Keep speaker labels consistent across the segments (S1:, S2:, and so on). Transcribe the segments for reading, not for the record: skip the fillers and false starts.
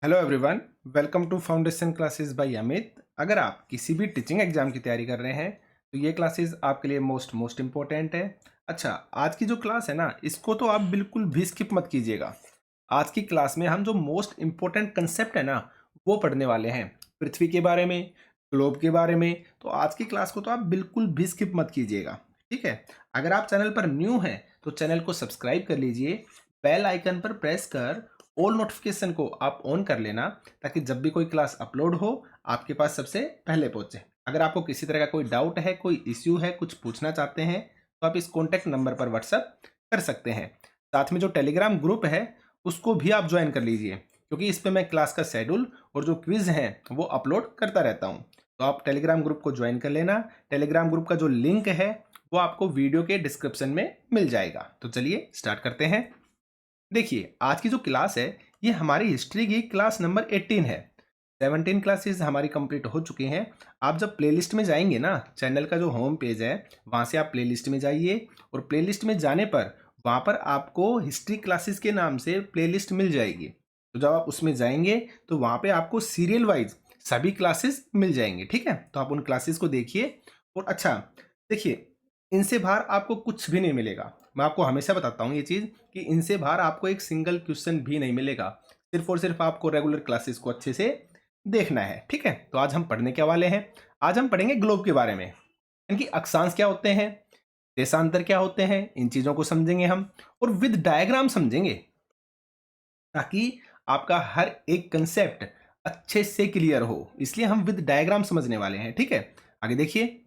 S1: Hello everyone, welcome to foundation classes by Amit. अगर आप किसी भी टीचिंग एग्जाम की तैयारी कर रहे हैं तो ये क्लासेस आपके लिए मोस्ट इम्पोर्टेंट है। अच्छा, आज की जो क्लास है ना, इसको तो आप बिल्कुल भी स्किप मत कीजिएगा। आज की क्लास में हम जो मोस्ट इम्पोर्टेंट कंसेप्ट है ना, वो पढ़ने वाले हैं। पृथ्वी के बारे में, ग्लोब के बारे में। तो आज की क्लास को तो आप बिल्कुल भी स्किप मत कीजिएगा, ठीक है। अगर आप चैनल पर न्यू हैं तो चैनल को सब्सक्राइब कर लीजिए, बेल आइकन पर प्रेस कर ऑल नोटिफिकेशन को आप ऑन कर लेना, ताकि जब भी कोई क्लास अपलोड हो आपके पास सबसे पहले पहुंचे। अगर आपको किसी तरह का कोई डाउट है, कोई इश्यू है, कुछ पूछना चाहते हैं तो आप इस कॉन्टैक्ट नंबर पर व्हाट्सएप कर सकते हैं। साथ में जो टेलीग्राम ग्रुप है उसको भी आप ज्वाइन कर लीजिए, क्योंकि इस पर मैं क्लास का शेड्यूल और जो क्विज हैं वो अपलोड करता रहता हूँ। तो आप टेलीग्राम ग्रुप को ज्वाइन कर लेना। टेलीग्राम ग्रुप का जो लिंक है वो आपको वीडियो के डिस्क्रिप्शन में मिल जाएगा। तो चलिए स्टार्ट करते हैं। देखिए, आज की जो क्लास है ये हमारी हिस्ट्री की क्लास नंबर 18 है। 17 क्लासेस हमारी कंप्लीट हो चुकी हैं। आप जब प्लेलिस्ट में जाएंगे ना, चैनल का जो होम पेज है वहाँ से आप प्लेलिस्ट में जाइए, और प्लेलिस्ट में जाने पर वहाँ पर आपको हिस्ट्री क्लासेस के नाम से प्लेलिस्ट मिल जाएगी। तो जब आप उसमें जाएंगे तो वहाँ पे आपको सीरियल वाइज सभी क्लासेस मिल जाएंगे, ठीक है। तो आप उन क्लासेस को देखिए। और अच्छा, देखिए, इनसे बाहर आपको कुछ भी नहीं मिलेगा। मैं आपको हमेशा बताता हूँ ये चीज़ कि इनसे बाहर आपको एक सिंगल क्वेश्चन भी नहीं मिलेगा। सिर्फ और सिर्फ आपको रेगुलर क्लासेस को अच्छे से देखना है, ठीक है। तो आज हम पढ़ने क्या वाले हैं? आज हम पढ़ेंगे ग्लोब के बारे में। इनकी अक्षांश क्या होते हैं, देशांतर क्या होते हैं, इन चीज़ों को समझेंगे हम, और विद डायग्राम समझेंगे, ताकि आपका हर एक कंसेप्ट अच्छे से क्लियर हो। इसलिए हम विद डायग्राम समझने वाले हैं, ठीक है। आगे देखिए।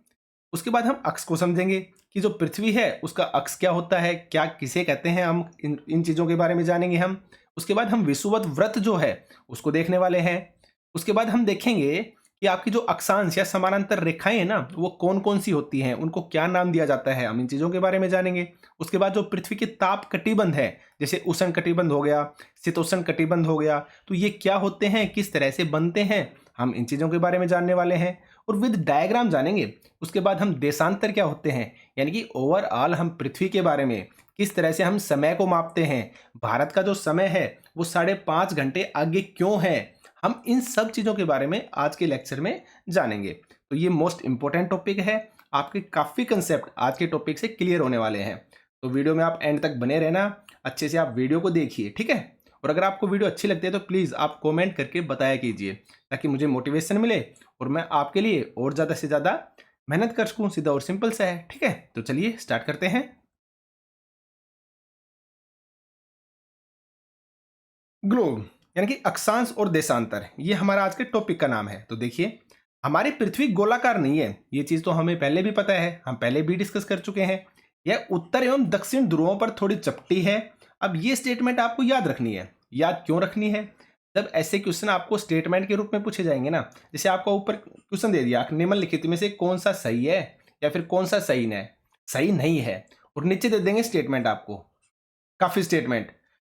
S1: उसके बाद हम अक्ष को समझेंगे कि जो पृथ्वी है उसका अक्ष क्या होता है, क्या किसे कहते हैं, हम इन चीज़ों के बारे में जानेंगे हम। उसके बाद हम विषुवत व्रत जो है उसको देखने वाले हैं। उसके बाद हम देखेंगे कि आपकी जो अक्षांश या समानांतर रेखाएं हैं ना, वो कौन कौन सी होती हैं, उनको क्या नाम दिया जाता है, हम इन चीज़ों के बारे में जानेंगे। उसके बाद जो पृथ्वी के ताप कटिबंध है, जैसे उष्ण कटिबंध हो गया, शीतोष्ण कटिबंध हो गया, तो ये क्या होते हैं, किस तरह से बनते हैं, हम इन चीज़ों के बारे में जानने वाले हैं और विद डायग्राम जानेंगे। उसके बाद हम देशांतर क्या होते हैं, यानी कि ओवरऑल हम पृथ्वी के बारे में किस तरह से हम समय को मापते हैं, भारत का जो समय है वो 5.5 घंटे आगे क्यों है, हम इन सब चीज़ों के बारे में आज के लेक्चर में जानेंगे। तो ये मोस्ट इंपॉर्टेंट टॉपिक है। आपके काफ़ी कंसेप्ट आज के टॉपिक से क्लियर होने वाले हैं। तो वीडियो में आप एंड तक बने रहना, अच्छे से आप वीडियो को देखिए, ठीक है। और अगर आपको वीडियो अच्छी लगती है तो प्लीज़ आप कमेंट करके बताया कीजिए, ताकि मुझे मोटिवेशन मिले और मैं आपके लिए और ज़्यादा से ज़्यादा मेहनत कर सकूँ। सीधा और सिंपल सा है, ठीक है। तो चलिए स्टार्ट करते हैं। ग्लोब यानी कि अक्षांश और देशांतर, ये हमारा आज के टॉपिक का नाम है। तो देखिए, हमारी पृथ्वी गोलाकार नहीं है, ये चीज़ तो हमें पहले भी पता है, हम पहले भी डिस्कस कर चुके हैं। यह उत्तर एवं दक्षिण ध्रुवों पर थोड़ी चपटी है। अब ये स्टेटमेंट आपको याद रखनी है। याद क्यों रखनी है? जब ऐसे क्वेश्चन आपको स्टेटमेंट के रूप में पूछे जाएंगे ना, जैसे आपको ऊपर क्वेश्चन दे दिया, निम्नलिखित में से कौन सा सही है या फिर कौन सा सही नहीं है, और नीचे दे देंगे स्टेटमेंट आपको, काफ़ी स्टेटमेंट।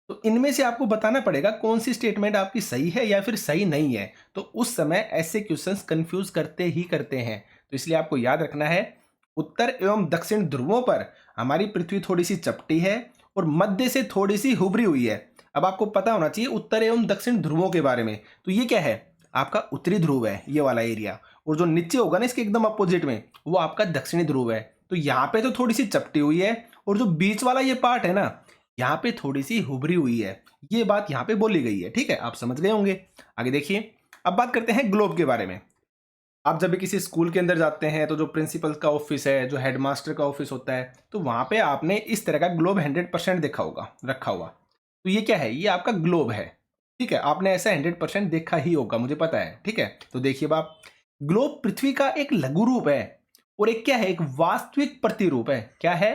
S1: तो इनमें से आपको बताना पड़ेगा कौन सी स्टेटमेंट आपकी सही है या फिर सही नहीं है। तो उस समय ऐसे क्वेश्चंस कंफ्यूज करते ही करते हैं। तो इसलिए आपको याद रखना है, उत्तर एवं दक्षिण ध्रुवों पर हमारी पृथ्वी थोड़ी सी चपटी है और मध्य से थोड़ी सी हुबरी हुई है। अब आपको पता होना चाहिए उत्तर एवं दक्षिण ध्रुवों के बारे में। तो ये क्या है? आपका उत्तरी ध्रुव है, ये वाला एरिया। और जो नीचे होगा ना इसके एकदम अपोजिट में, वो आपका दक्षिणी ध्रुव है। तो यहाँ पे तो थोड़ी सी चपटी हुई है, और जो बीच वाला ये पार्ट है ना, यहाँ पे थोड़ी सी हुबरी हुई है। ये बात यहाँ पे बोली गई है, ठीक है। आप समझ गए होंगे। आगे देखिए। अब बात करते हैं ग्लोब के बारे में। आप जब भी किसी स्कूल के अंदर जाते हैं तो जो प्रिंसिपल का ऑफिस है, जो हेडमास्टर का ऑफिस होता है, तो वहाँ पे आपने इस तरह का ग्लोब 100% देखा होगा रखा हुआ। तो ये क्या है? ये आपका ग्लोब है, ठीक है। आपने ऐसा 100% देखा ही होगा, मुझे पता है, ठीक है। तो देखिए बाप, ग्लोब पृथ्वी का एक लघु रूप है, और एक क्या है? एक वास्तविक प्रतिरूप है। क्या है?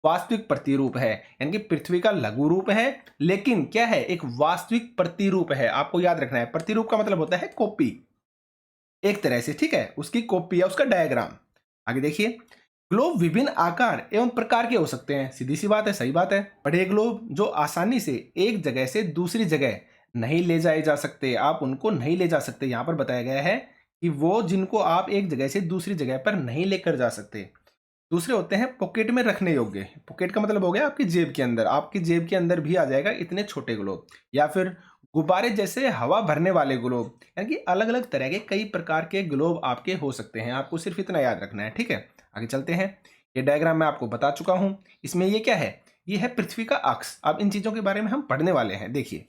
S1: वास्तविक प्रतिरूप है। यानी कि पृथ्वी का लघु रूप है, लेकिन क्या है? एक वास्तविक प्रतिरूप है। आपको याद रखना है, प्रतिरूप का मतलब होता है कॉपी, एक तरह से, ठीक है। उसकी कॉपी या उसका डायग्राम। आगे देखिए। ग्लोब विभिन्न आकार एवं प्रकार के हो सकते हैं। सीधी सी बात है, सही बात है। बड़े ग्लोब जो आसानी से एक जगह से दूसरी जगह नहीं ले जाए जा सकते, आप उनको नहीं ले जा सकते। यहां पर बताया गया है कि वो जिनको आप एक जगह से दूसरी जगह पर नहीं लेकर जा सकते। दूसरे होते हैं पॉकेट में रखने योग्य। पॉकेट का मतलब हो गया आपकी जेब के अंदर, आपकी जेब के अंदर भी आ जाएगा इतने छोटे ग्लोब। या फिर गुब्बारे जैसे हवा भरने वाले ग्लोब, यानी कि अलग अलग तरह के कई प्रकार के ग्लोब आपके हो सकते हैं। आपको सिर्फ इतना याद रखना है, ठीक है। आगे चलते हैं। ये डायग्राम मैं आपको बता चुका हूं। इसमें ये क्या है? ये है पृथ्वी का अक्ष। अब इन चीजों के बारे में हम पढ़ने वाले हैं। देखिए,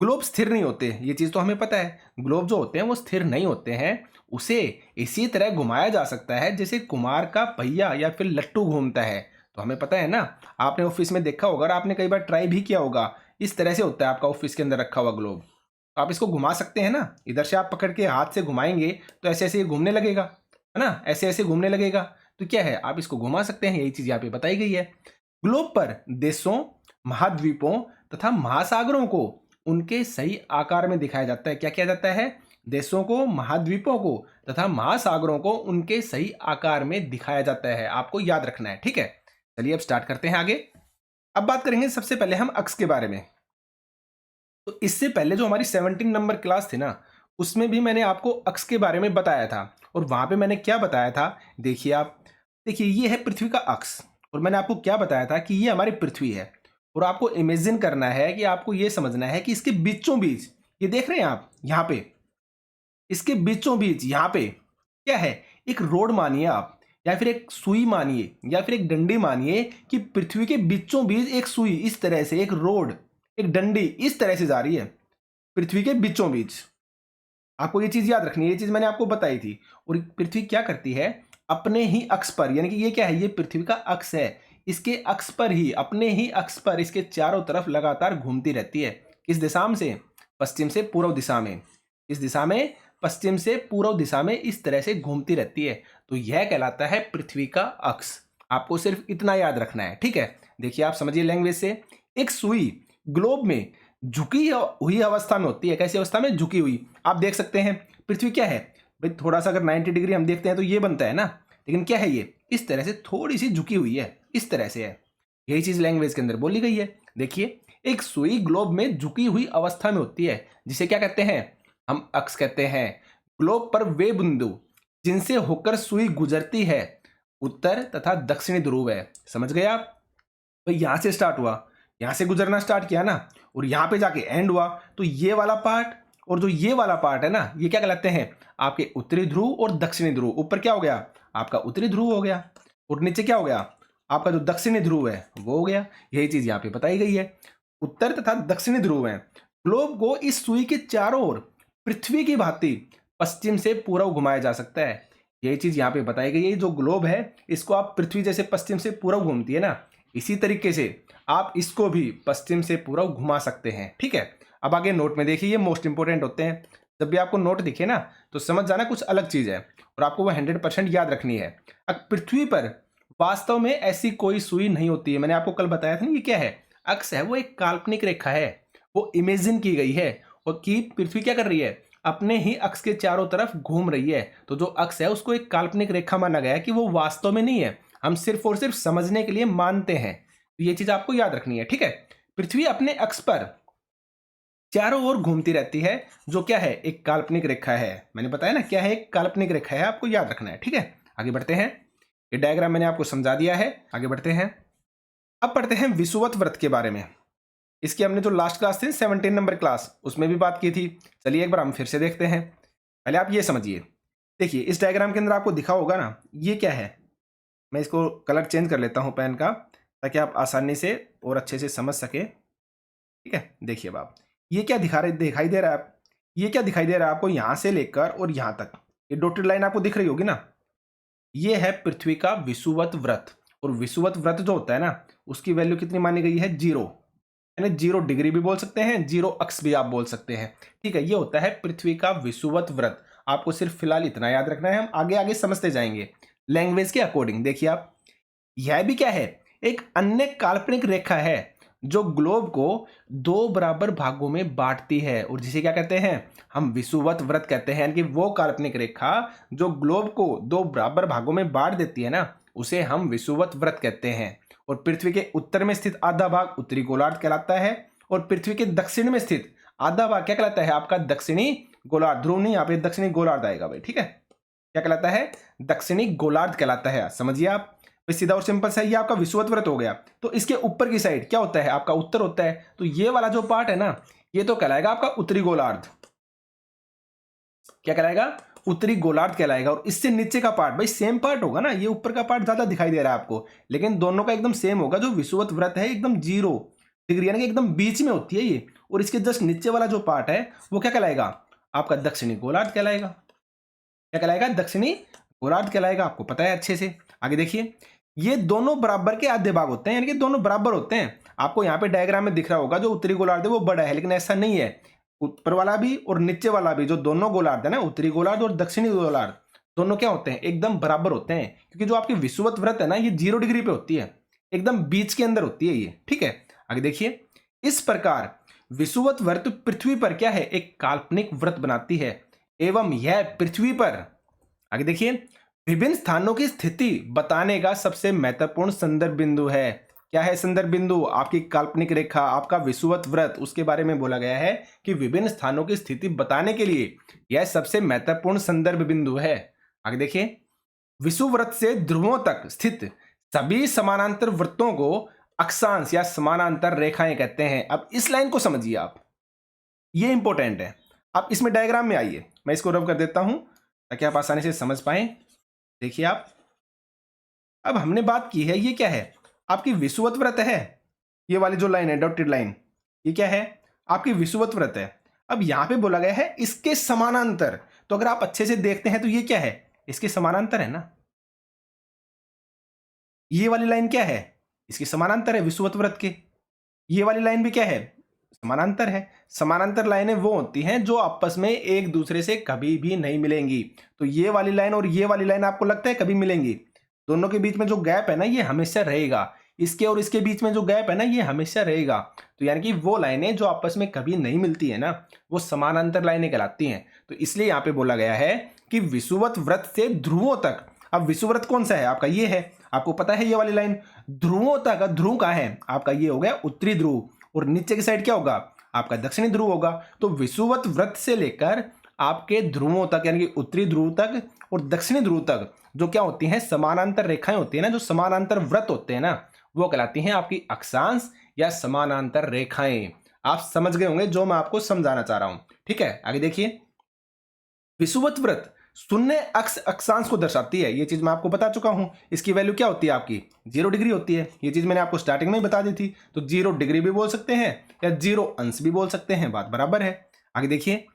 S1: ग्लोब स्थिर नहीं होते, ये चीज तो हमें पता है। ग्लोब जो होते हैं वो स्थिर नहीं होते हैं। उसे इसी तरह घुमाया जा सकता है जैसे कुमार का पहिया या फिर लट्टू घूमता है। तो हमें पता है ना, आपने ऑफिस में देखा होगा और आपने कई बार ट्राई भी किया होगा। इस तरह से होता है आपका ऑफिस के अंदर रखा हुआ ग्लोब। तो आप इसको घुमा सकते हैं ना, इधर से आप पकड़ के हाथ से घुमाएंगे तो ऐसे ऐसे ये घूमने लगेगा, है ना, ऐसे ऐसे घूमने लगेगा। तो क्या है, आप इसको घुमा सकते हैं। यही चीज यहाँ पे बताई गई है। ग्लोब पर देशों, महाद्वीपों तथा महासागरों को उनके सही आकार में दिखाया जाता है। क्या किया जाता है? देशों को, महाद्वीपों को तथा महासागरों को उनके सही आकार में दिखाया जाता है। आपको याद रखना है, ठीक है। चलिए अब स्टार्ट करते हैं आगे। अब बात करेंगे सबसे पहले हम अक्ष के बारे में। तो इससे पहले जो हमारी 17 नंबर क्लास थी ना, उसमें भी मैंने आपको अक्ष के बारे में बताया था। और वहां पे मैंने क्या बताया था, देखिए आप, देखिए ये है पृथ्वी का अक्ष। और मैंने आपको क्या बताया था कि ये हमारी पृथ्वी है। और आपको इमेजिन करना है कि आपको ये समझना है कि इसके बीचों बीच, ये देख रहे हैं आप यहाँ पे, इसके बीचों बीच यहाँ पे क्या है? एक रोड मानिए आप, या फिर एक सुई मानिए, या फिर एक डंडी मानिए कि पृथ्वी के बीचों बीच एक सुई इस तरह से, एक रोड, एक डंडी इस तरह से जा रही है पृथ्वी के बीचों बीच। आपको ये चीज याद रखनी है, ये चीज मैंने आपको बताई थी। और पृथ्वी क्या करती है? अपने ही अक्ष पर, यानी कि ये क्या है? ये पृथ्वी का अक्ष है। इसके अक्ष पर ही, अपने ही अक्ष पर इसके चारों तरफ लगातार घूमती रहती है। किस दिशा में से? पश्चिम से पूर्व दिशा में। इस दिशा में, पश्चिम से पूर्व दिशा में इस तरह से घूमती रहती है। तो यह कहलाता है पृथ्वी का अक्ष। आपको सिर्फ इतना याद रखना है, ठीक है। देखिए आप समझिए लैंग्वेज से, एक सुई ग्लोब में झुकी हुई अवस्था में होती है। कैसी अवस्था में? झुकी हुई। आप देख सकते हैं पृथ्वी क्या है भाई, थोड़ा सा अगर 90 डिग्री हम देखते हैं तो ये बनता है ना, लेकिन क्या है ये? इस तरह से थोड़ी सी झुकी हुई है, इस तरह से है। यही चीज लैंग्वेज के अंदर बोली गई है। देखिए, एक सुई ग्लोब में झुकी हुई अवस्था में होती है, जिसे क्या कहते हैं? हम अक्ष कहते हैं। ग्लोब पर वे बिंदु जिनसे होकर सुई गुजरती है, उत्तर तथा दक्षिणी ध्रुव है। समझ गए आप? तो यहां से स्टार्ट हुआ, यहां से गुजरना स्टार्ट किया ना, और यहां पे जाके एंड हुआ। तो ये वाला पार्ट और जो ये वाला पार्ट है ना, ये क्या कहलाते हैं? आपके उत्तरी ध्रुव और दक्षिणी ध्रुव। ऊपर क्या हो गया? आपका उत्तरी ध्रुव हो गया। और नीचे क्या हो गया? आपका जो दक्षिणी ध्रुव है वो हो गया। यही चीज यहाँ पे बताई गई है। उत्तर तथा दक्षिणी ध्रुव है। ग्लोब को इस सुई के चारों ओर पृथ्वी की भांति पश्चिम से पूर्व घुमाया जा सकता है। यही चीज यहाँ पे बताई गई है। जो ग्लोब है इसको आप पृथ्वी जैसे पश्चिम से पूर्व घूमती है ना, इसी तरीके से आप इसको भी पश्चिम से पूर्व घुमा सकते हैं, ठीक है। अब आगे नोट में देखिए, ये मोस्ट इंपोर्टेंट होते हैं। जब भी आपको नोट दिखे ना, तो समझ जाना कुछ अलग चीज है और आपको वो 100% याद रखनी है। अब पृथ्वी पर वास्तव में ऐसी कोई सुई नहीं होती है। मैंने आपको कल बताया था ना, ये क्या है? अक्ष है। वो एक काल्पनिक रेखा है, वो इमेजिन की गई है। और कि पृथ्वी क्या कर रही है? अपने ही अक्ष के चारों तरफ घूम रही है। तो जो अक्ष है उसको एक काल्पनिक रेखा माना गया है, कि वो वास्तव में नहीं है, हम सिर्फ और सिर्फ समझने के लिए मानते हैं। तो ये चीज आपको याद रखनी है, ठीक है। पृथ्वी अपने अक्ष पर चारों ओर घूमती रहती है, जो क्या है? एक काल्पनिक रेखा है। मैंने बताया ना क्या है? एक काल्पनिक रेखा है, आपको याद रखना है, ठीक है। आगे बढ़ते हैं। ये डायग्राम मैंने आपको समझा दिया है। आगे बढ़ते हैं। अब पढ़ते हैं विषुवत वृत्त के बारे में। इसकी हमने जो लास्ट क्लास थी 17 नंबर क्लास, उसमें भी बात की थी। चलिए एक बार हम फिर से देखते हैं। पहले आप ये समझिए। देखिए इस डायग्राम के अंदर आपको दिखा होगा ना, ये क्या है? मैं इसको कलर चेंज कर लेता हूं पेन का, ताकि आप आसानी से और अच्छे से समझ सके, ठीक है। देखिए अब आप, ये क्या दिखाई दे रहा है? आप ये क्या दिखाई दे रहा है आपको? यहां से लेकर और यहां तक ये डॉटेड लाइन आपको दिख रही होगी ना, ये है पृथ्वी का विषुवत वृत्त। और विषुवत वृत्त जो होता है ना, उसकी वैल्यू कितनी मानी गई है? 0। यानी 0 डिग्री भी बोल सकते हैं, 0 अक्ष भी आप बोल सकते हैं, ठीक है। ये होता है पृथ्वी का विषुवत वृत्त। आपको सिर्फ फिलहाल इतना याद रखना है, हम आगे आगे समझते जाएंगे लैंग्वेज के अकॉर्डिंग। देखिए आप, यह भी क्या है? एक अन्य काल्पनिक रेखा है जो ग्लोब को 2 बराबर भागों में बांटती है, और जिसे क्या कहते हैं? हम विषुवत वृत्त कहते हैं। यानी कि वो काल्पनिक रेखा जो ग्लोब को 2 बराबर भागों में बांट देती है ना, उसे हम विषुवत वृत्त कहते हैं। और पृथ्वी के उत्तर में स्थित आधा भाग उत्तरी गोलार्ध कहलाता है, और पृथ्वी के दक्षिण में स्थित आधा भाग क्या कहलाता है? आपका दक्षिणी गोलार्ध। ध्रुव नहीं, यहाँ पे दक्षिणी गोलार्ध आएगा भाई, ठीक है। क्या कहलाता है? दक्षिणी गोलार्ध कहलाता है। समझिए आप, सीधा और सिंपल सा, ये आपका विषुवत वृत्त हो गया। तो इसके ऊपर की साइड क्या होता है? आपका उत्तर होता है। तो ये वाला जो पार्ट है ना, ये तो कहलाएगा आपका उत्तरी गोलार्ध। क्या कहलाएगा? उत्तरी गोलार्ध कहलाएगा। और इससे नीचे का पार्ट भाई सेम पार्ट होगा ना, ये ऊपर का पार्ट ज्यादा दिखाई दे रहा है आपको, लेकिन दोनों का एकदम सेम होगा। जो विषुवत वृत्त है एकदम 0 डिग्री यानी कि एकदम बीच में होती है ये, और इसके जस्ट नीचे वाला जो पार्ट है वो क्या कहलाएगा? आपका दक्षिणी गोलार्ध कहलाएगा। क्या कहलाएगा? दक्षिणी गोलार्ध कहलाएगा। आपको पता है अच्छे से। आगे देखिए, ये दोनों बराबर के आधे भाग होते हैं, यानी कि दोनों बराबर होते हैं। आपको यहाँ पे डायग्राम में दिख रहा होगा जो उत्तरी गोलार्ध है वो बड़ा है, लेकिन ऐसा नहीं है। ऊपर वाला भी और नीचे वाला भी, जो दोनों गोलार्ध है ना, उत्तरी गोलार्ध और दक्षिणी गोलार्ध, दोनों क्या होते हैं? एकदम बराबर होते हैं। क्योंकि जो आपकी विषुवत वृत्त है ना, ये 0 डिग्री पे होती है, एकदम बीच के अंदर होती है ये। ठीक है, आगे देखिए, इस प्रकार विषुवत वृत्त पृथ्वी पर क्या है? एक काल्पनिक वृत्त बनाती है, एवं यह पृथ्वी पर, आगे देखिए, विभिन्न स्थानों की स्थिति बताने का सबसे महत्वपूर्ण संदर्भ बिंदु है। क्या है संदर्भ बिंदु? आपकी काल्पनिक रेखा, आपका विषुवत वृत्त, उसके बारे में बोला गया है कि विभिन्न स्थानों की स्थिति बताने के लिए यह सबसे महत्वपूर्ण संदर्भ बिंदु है। आगे देखिए, विषुववृत्त से ध्रुवों तक स्थित सभी समानांतर वृत्तों को अक्षांश या समानांतर रेखाएं कहते हैं। अब इस लाइन को समझिए आप, ये इंपॉर्टेंट है। आप इसमें डायग्राम में आइए, मैं इसको रब कर देता हूं ताकि आप आसानी से समझ पाएं। देखिए आप, अब हमने बात की है, ये क्या है? आपकी विषुवत वृत्त है। ये वाली जो लाइन है, डॉटेड लाइन, ये क्या है? आपकी विषुवत वृत्त है। अब यहां पे बोला गया है इसके समानांतर, तो अगर आप अच्छे से देखते हैं तो ये क्या है? इसके समानांतर है ना। ये वाली लाइन क्या है? इसके समानांतर है विषुवत वृत्त के। ये वाली लाइन भी क्या है? समानांतर है। समानांतर लाइनें वो होती हैं जो आपस में एक दूसरे से कभी भी नहीं मिलेंगी। तो ये वाली लाइन और ये वाली लाइन आपको लगता है कभी मिलेंगी? दोनों के बीच में जो गैप है ना, ये हमेशा रहेगा। इसके और इसके बीच में जो गैप है ना, ये हमेशा रहेगा। तो यानी कि वो लाइनें जो आपस में कभी नहीं मिलती है ना, वो समानांतर लाइनें कहलाती हैं। तो इसलिए यहाँ पे बोला गया है कि विषुवत वृत्त से ध्रुवों तक। अब विषुववृत्त कौन सा है? आपका ये है। आपको पता है ये वाली लाइन ध्रुवों तक। ध्रुव कहाँ है? आपका ये हो गया उत्तरी ध्रुव, और नीचे की साइड क्या होगा? आपका दक्षिणी ध्रुव होगा। तो विषुवत वृत्त से लेकर आपके ध्रुवों तक, यानी कि उत्तरी ध्रुव तक और दक्षिणी ध्रुव तक, जो क्या होती हैं? समानांतर रेखाएं होती है ना, जो समानांतर वृत्त होते हैं ना, वो कहलाती हैं आपकी अक्षांश या समानांतर रेखाएं। आप समझ गए होंगे जो मैं आपको समझाना चाह रहा हूं। ठीक है, आगे देखिए, विषुवत वृत्त शून्य अक्ष अक्षांश को दर्शाती है। ये चीज मैं आपको बता चुका हूं। इसकी वैल्यू क्या होती है? आपकी 0 डिग्री होती है। ये चीज मैंने आपको स्टार्टिंग में ही बता दी थी। तो 0 डिग्री भी बोल सकते हैं या 0 अंश भी बोल सकते हैं, बात बराबर है। आगे देखिए,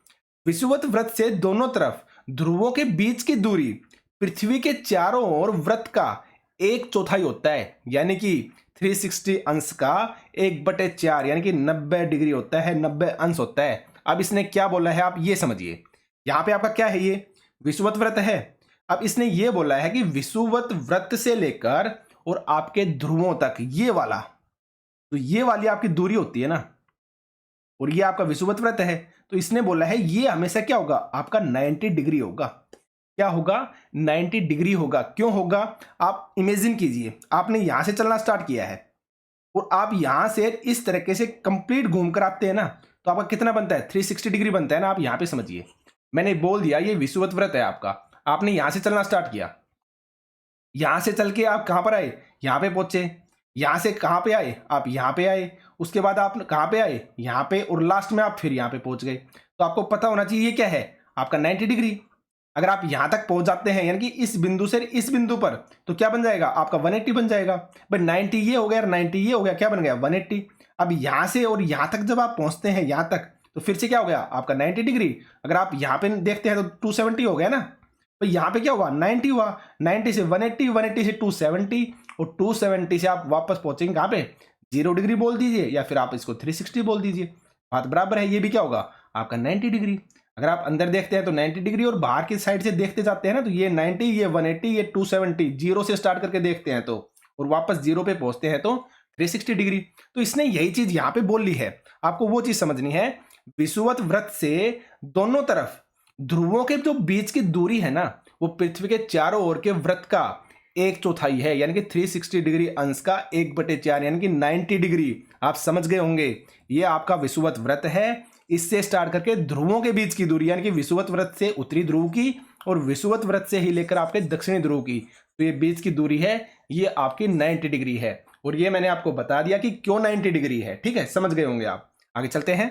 S1: विषुवत वृत्त से दोनों तरफ ध्रुवों के बीच की दूरी पृथ्वी के चारों ओर वृत्त का 1/4 होता है, यानी कि 360 अंश का 1/4, यानी कि 90 डिग्री होता है, 90 अंश होता है। अब इसने क्या बोला है आप ये समझिए। यहां पे आपका क्या है? ये विषुवत वृत्त है। अब इसने ये बोला है कि विषुवत वृत्त से लेकर और आपके ध्रुवों तक ये वाला, तो ये वाली आपकी दूरी होती है ना, और ये आपका विषुवत वृत्त है। तो इसने बोला है ये हमेशा क्या होगा? आपका 90 डिग्री होगा। क्या होगा? 90 डिग्री होगा। क्यों होगा? आप इमेजिन कीजिए, आपने यहां से चलना स्टार्ट किया है और आप यहां से इस तरीके से कंप्लीट घूमकर आते हैं ना, तो आपका कितना बनता है? 360 डिग्री बनता है ना। आप यहां पे समझिए, मैंने बोल दिया ये विषुवत वृत्त है आपका। आपने यहां से चलना स्टार्ट किया, यहां से चल के आप कहां पर आए? यहां पे पहुंचे। यहां से कहां पे आए? आप यहां पे आए। उसके बाद आप कहां पे आए? यहां पे, और लास्ट में आप फिर यहां पे पहुंच गए। तो आपको पता होना चाहिए ये क्या है? आपका 90 डिग्री। अगर आप यहां तक पहुंच जाते हैं, यानी कि इस बिंदु से इस बिंदु पर, तो क्या बन जाएगा? आपका 180 बन जाएगा। भाई 90 ये हो गया और 90 ये हो गया, क्या बन गया? 180। अब यहां से और यहां तक जब आप पहुंचते हैं यहां तक, तो फिर से क्या हो गया? आपका 90 डिग्री। अगर आप यहां पे देखते हैं तो 270 हो गया ना। तो यहां पे क्या हुआ? 90 हुआ। 90 से 180, 180 से 270, और 270 से आप वापस पहुंचेंगे कहां पे? 0 डिग्री बोल दीजिए, या फिर आप इसको 360 बोल दीजिए, बात बराबर है। ये भी क्या होगा? आपका 90 डिग्री। अगर आप अंदर देखते हैं तो 90 डिग्री, और बाहर की साइड से देखते जाते हैं ना, तो ये 90, ये 180, ये 270, जीरो से स्टार्ट करके देखते हैं तो, और वापस जीरो पे पहुंचते हैं तो 360 डिग्री। तो इसने यही चीज यहां पे बोल ली है। आपको वो चीज समझनी है, विषुवत वृत्त से दोनों तरफ ध्रुवों के जो बीच की दूरी है ना, वो पृथ्वी के चारों ओर के वृत्त का 1/4 है, यानी कि 360 डिग्री अंश का 1/4, यानी कि 90 डिग्री। आप समझ गए होंगे, ये आपका विषुवत वृत्त है। इससे स्टार्ट करके ध्रुवों के बीच की दूरी, यानी कि विषुवत वृत्त से उत्तरी ध्रुव की और विषुवत वृत्त से ही लेकर आपके दक्षिणी ध्रुव की, तो ये बीच की दूरी है, ये आपकी 90 डिग्री है। और ये मैंने आपको बता दिया कि क्यों 90 डिग्री है। ठीक है, समझ गए होंगे आप। आगे चलते हैं।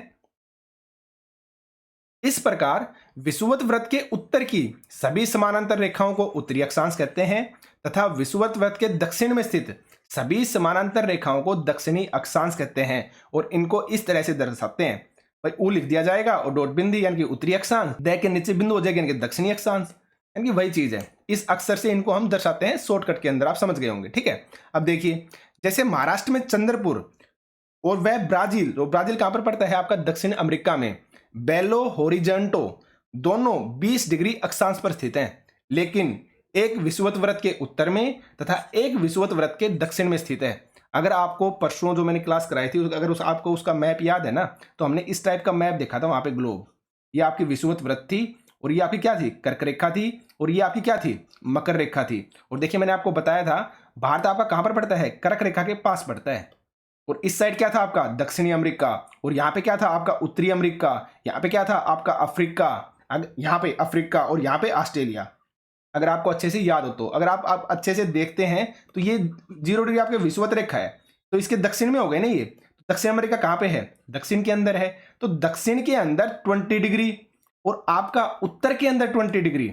S1: इस प्रकार विषुवत वृत्त के उत्तर की सभी समानांतर रेखाओं को उत्तरी अक्षांश कहते हैं तथा विषुवत वृत्त के दक्षिण में स्थित सभी समानांतर रेखाओं को दक्षिणी अक्षांश कहते हैं। और इनको इस तरह से दर्शाते हैं, भाई ऊ लिख दिया जाएगा और डॉट बिंदु यानी कि उत्तरी अक्षांश, द के नीचे बिंदु हो जाएगा यानी कि दक्षिणी अक्षांश, यानी कि वही चीज है। इस अक्षर से इनको हम दर्शाते हैं शॉर्टकट के अंदर, आप समझ गए होंगे। ठीक है, अब देखिए जैसे महाराष्ट्र में चंद्रपुर और वह ब्राजील, तो ब्राजील कहां पर पड़ता है आपका दक्षिण अमेरिका में, बेलो होरिजेंटो दोनों 20 डिग्री अक्षांश पर स्थित हैं, लेकिन एक विषुवत वृत्त के उत्तर में तथा एक विषुवत वृत्त के दक्षिण में स्थित है। अगर आपको परसों जो मैंने क्लास कराई थी, अगर आपको उसका मैप याद है ना, तो हमने इस टाइप का मैप देखा था वहां पे ग्लोब। ये आपकी विषुवत वृत्त थी और ये आपकी क्या थी, कर्क रेखा थी, और ये आपकी क्या थी, मकर रेखा थी। और देखिए मैंने आपको बताया था भारत आपका कहां पर पड़ता है, कर्क रेखा के पास पड़ता है। और इस साइड क्या था आपका दक्षिणी अमेरिका, और यहाँ पे क्या था आपका उत्तरी अमेरिका, यहाँ पे क्या था आपका अफ्रीका, यहाँ पे अफ्रीका, और यहाँ पे ऑस्ट्रेलिया। अगर आपको अच्छे से याद हो तो, अगर आप अच्छे से देखते हैं तो ये 0 डिग्री आपके विषुवत रेखा है, तो इसके दक्षिण में हो गए ना ये। दक्षिण अमेरिका कहाँ पे है, दक्षिण के अंदर है, तो दक्षिण के अंदर 20 डिग्री और आपका उत्तर के अंदर 20 डिग्री।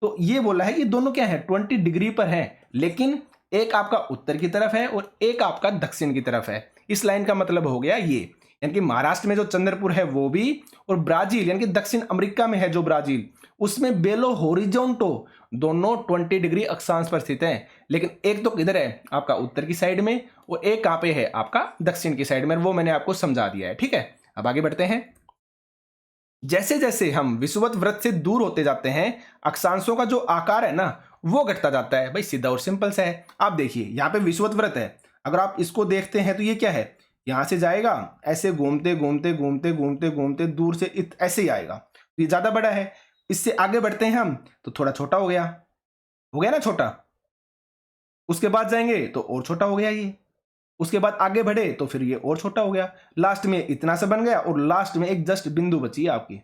S1: तो ये बोला है ये दोनों क्या है, 20 डिग्री पर है, लेकिन एक आपका उत्तर की तरफ है और एक आपका दक्षिण की तरफ है। इस लाइन का मतलब हो गया ये, यानी कि महाराष्ट्र में जो चंद्रपुर है वो भी, और ब्राजील यानी कि दक्षिण अमेरिका में है जो ब्राजील, उसमें बेलो होरिजोंटो दोनों 20 डिग्री अक्षांश पर स्थित हैं। लेकिन एक तो किधर है आपका उत्तर की साइड में, और एक कहां पे है आपका दक्षिण की साइड में, वो मैंने आपको समझा दिया है। ठीक है, अब आगे बढ़ते हैं। जैसे जैसे हम विषुवत वृत्त से दूर होते जाते हैं, अक्षांशों का जो आकार है ना वो घटता जाता है। भाई सीधा और सिंपल सा है। आप देखिए यहाँ पे विषुवत वृत्त है, अगर आप इसको देखते हैं तो ये क्या है, यहां से जाएगा ऐसे घूमते घूमते घूमते घूमते घूमते दूर से ऐसे ही आएगा, तो ये ज्यादा बड़ा है। इससे आगे बढ़ते हैं हम तो थोड़ा छोटा हो गया ना छोटा, उसके बाद जाएंगे तो और छोटा हो गया ये, उसके बाद आगे बढ़े तो फिर ये और छोटा हो गया, लास्ट में इतना सा बन गया, और लास्ट में एक जस्ट बिंदु बची है आपकी।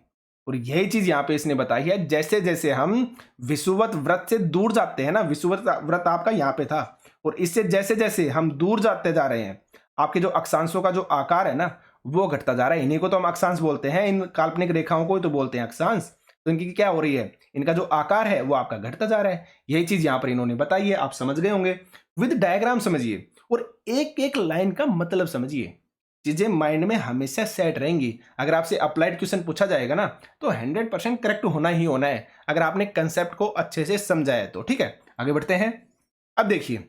S1: और यही चीज यहां पे इसने बताई है, जैसे जैसे हम विषुवत वृत्त से दूर जाते हैं ना, विषुवत वृत्त आपका यहां पे था, और इससे जैसे जैसे हम दूर जाते जा रहे हैं, आपके जो अक्षांशों का जो आकार है ना वो घटता जा रहा है। इन्हीं को तो हम अक्षांश बोलते हैं, इन काल्पनिक रेखाओं को ही तो बोलते हैं अक्षांश। तो इनकी क्या हो रही है, इनका जो आकार है वो आपका घटता जा रहा है। यही चीज यहां पर इन्होंने बताई है, आप समझ गए होंगे। विद डायग्राम समझिए और एक एक लाइन का मतलब समझिए, चीजें माइंड में हमेशा सेट रहेंगी। अगर आपसे अप्लाइड क्वेश्चन पूछा जाएगा ना तो 100% करेक्ट होना ही होना है, अगर आपने कंसेप्ट को अच्छे से समझा है तो। ठीक है, आगे बढ़ते हैं। अब देखिए,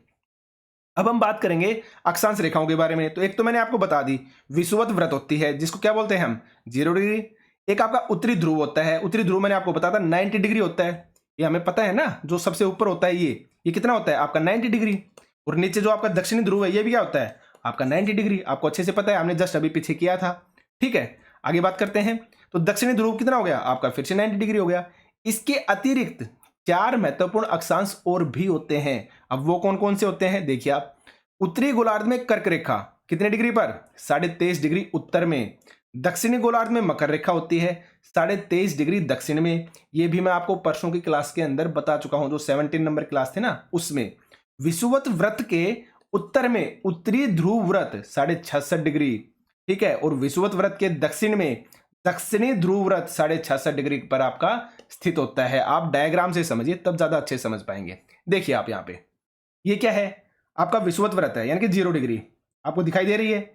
S1: अब हम बात करेंगे अक्षांश रेखाओं के बारे में। तो एक तो मैंने आपको बता दी विषुवत वृत्त होती है, जिसको क्या बोलते हैं हम 0 डिग्री। एक आपका उत्तरी ध्रुव होता है, उत्तरी ध्रुव मैंने आपको बताया था 90 डिग्री होता है, ये हमें पता है ना। जो सबसे ऊपर होता है ये कितना होता है आपका 90 डिग्री, और नीचे जो आपका दक्षिणी ध्रुव है ये भी क्या होता है आपका 90 डिग्री। आपको अच्छे से पता है, हमने जस्ट अभी पीछे किया था। ठीक है, आगे बात करते हैं। तो दक्षिणी ध्रुव कितना हो गया आपका, फिर से 90 डिग्री हो गया। इसके अतिरिक्त 4 महत्वपूर्ण अक्षांश और भी होते हैं। अब वो कौन कौन से होते हैं देखिए आप। उत्तरी गोलार्ध में कर्क रेखा कितने डिग्री पर, 23.5 डिग्री उत्तर में। दक्षिणी गोलार्ध में मकर रेखा होती है 23.5 डिग्री दक्षिण में। ये भी मैं आपको परसों की क्लास के अंदर बता चुका हूं, जो 17 नंबर क्लास थे ना उसमें। विषुवत वृत्त के उत्तर में उत्तरी ध्रुव वृत्त 66.5 डिग्री, ठीक है, और विषुवत वृत्त के दक्षिण में दक्षिणी ध्रुव वृत्त 66.5 डिग्री पर आपका स्थित होता है। आप डायग्राम से समझिए तब ज्यादा अच्छे समझ पाएंगे। देखिए आप यहाँ पे, ये क्या है आपका विषुवत वृत्त है, यानी कि 0 डिग्री आपको दिखाई दे रही है।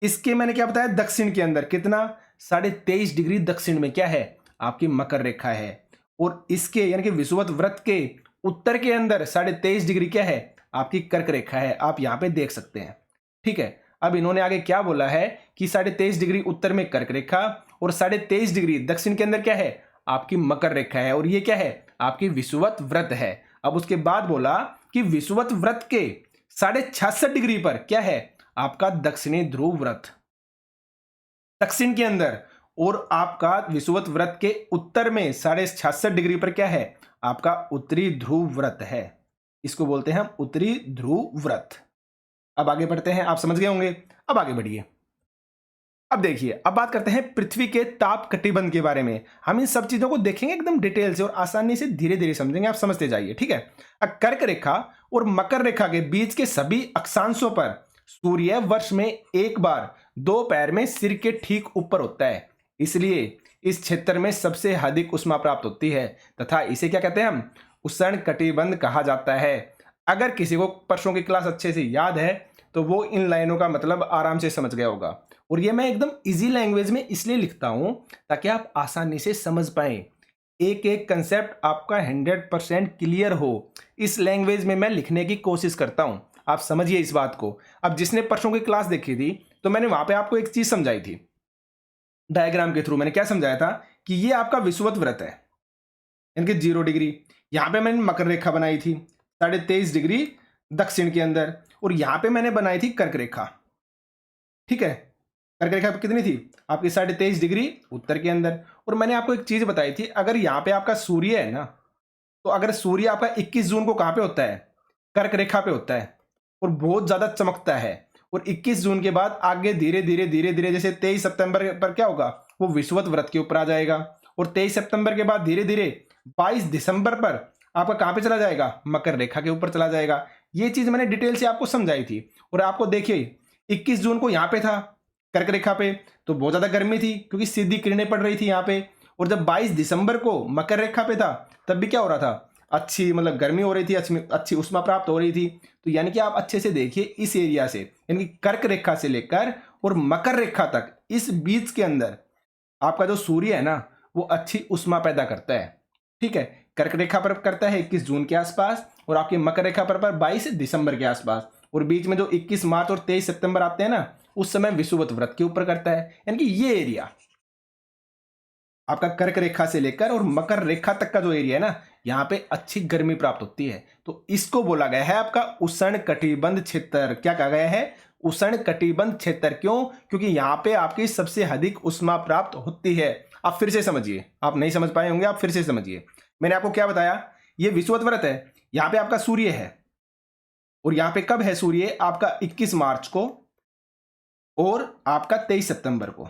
S1: इसके मैंने क्या बताया, दक्षिण के अंदर कितना 23.5 डिग्री दक्षिण में क्या है आपकी मकर रेखा है, और इसके यानी कि विषुवत वृत्त के उत्तर के अंदर 23.5 डिग्री क्या है आपकी कर्क रेखा है। आप यहां पे देख सकते हैं। ठीक है, अब इन्होंने आगे क्या बोला है कि 23.5 डिग्री उत्तर में कर्क रेखा और 23.5 डिग्री दक्षिण के अंदर क्या है आपकी मकर रेखा है, और ये क्या है आपकी विषुवत वृत्त है। अब उसके बाद बोला कि विषुवत वृत्त के 66.5 डिग्री पर क्या है आपका दक्षिणी ध्रुव वृत्त दक्षिण के अंदर, और आपका विषुवत वृत्त के उत्तर में 66.5 डिग्री पर क्या है आपका उत्तरी ध्रुव वृत्त है। इसको बोलते हैं हम उत्तरी ध्रुव वृत्त। अब आगे बढ़ते हैं, आप समझ गए होंगे। अब आगे बढ़िए। अब देखिए, अब बात करते हैं पृथ्वी के ताप कटिबंध के बारे में। हम इन सब चीजों को देखेंगे एकदम डिटेल से और आसानी से धीरे धीरे समझेंगे, आप समझते जाइए। ठीक है, कर्क रेखा और मकर रेखा के बीच के सभी अक्षांशों पर सूर्य वर्ष में एक बार दोपहर में सिर के ठीक ऊपर होता है, इसलिए इस क्षेत्र में सबसे अधिक ऊष्मा प्राप्त होती है तथा इसे क्या कहते हैं हम, उष्ण कटिबंध कहा जाता है। अगर किसी को परसों की क्लास अच्छे से याद है तो वो इन लाइनों का मतलब आराम से समझ गया होगा। और ये मैं एकदम इजी लैंग्वेज में इसलिए लिखता हूं ताकि आप आसानी से समझ पाएं, एक एक कंसेप्ट आपका 100% क्लियर हो। इस लैंग्वेज में मैं लिखने की कोशिश करता हूं, आप समझिए इस बात को। अब जिसने परसों की क्लास देखी थी तो मैंने वहां पे आपको एक चीज समझाई थी, डायग्राम के थ्रू मैंने क्या समझाया था कि ये आपका विषुवत वृत्त है, यानी कि 0 डिग्री। यहां पे मैंने मकर रेखा बनाई थी 23.5 डिग्री दक्षिण के अंदर, और यहां पे मैंने बनाई थी कर्क रेखा। ठीक है, कर्क रेखा कितनी थी आपकी, 23.5 डिग्री उत्तर के अंदर। और मैंने आपको एक चीज बताई थी, अगर यहाँ पे आपका सूर्य है ना, तो अगर सूर्य आपका 21 जून को कहां पे होता है, कर्क रेखा पे होता है और बहुत ज्यादा चमकता है। और 21 जून के बाद आगे धीरे धीरे धीरे धीरे जैसे 23 सितंबर पर क्या होगा, वो विषुवत वृत्त के ऊपर आ जाएगा। और 23 सितंबर के बाद धीरे धीरे 22 दिसंबर पर आपका कहां पे चला जाएगा, मकर रेखा के ऊपर चला जाएगा। ये चीज मैंने डिटेल से आपको समझाई थी। और आपको देखिए 21 जून को यहाँ पे था कर्क रेखा पे तो बहुत ज्यादा गर्मी थी क्योंकि सीधी किरणें पड़ रही थी यहाँ पे। और जब 22 दिसंबर को मकर रेखा पे था तब भी क्या हो रहा था, अच्छी मतलब गर्मी हो रही थी, अच्छी ऊष्मा प्राप्त हो रही थी। तो यानी कि आप अच्छे से देखिए इस एरिया से, यानी कि कर्क रेखा से लेकर और मकर रेखा तक, इस बीच के अंदर आपका जो सूर्य है ना वो अच्छी ऊष्मा पैदा करता है। ठीक है, कर्क रेखा पर करता है 21 जून के आसपास और आपकी मकर रेखा पर 22 दिसंबर के आसपास। और बीच में जो 21 मार्च और 23 सितंबर आते हैं ना, उस समय विषुवत वृत्त के ऊपर करता है। यानी कि ये एरिया आपका कर्क रेखा से लेकर और मकर रेखा तक का जो एरिया है ना, यहाँ पे अच्छी गर्मी प्राप्त होती है। तो इसको बोला गया है आपका उष्ण कटिबंध क्षेत्र। क्या कहा गया है, उष्ण कटिबंध क्षेत्र। क्यों, क्योंकि यहाँ पे आपकी सबसे अधिक ऊष्मा प्राप्त होती है। आप फिर से समझिए, आप नहीं समझ पाए होंगे, आप फिर से समझिए। मैंने आपको क्या बताया, ये विषुवत वृत्त है, यहाँ पे आपका सूर्य है और यहाँ पे कब है सूर्य, आपका 21 मार्च को और आपका 23 सितंबर को।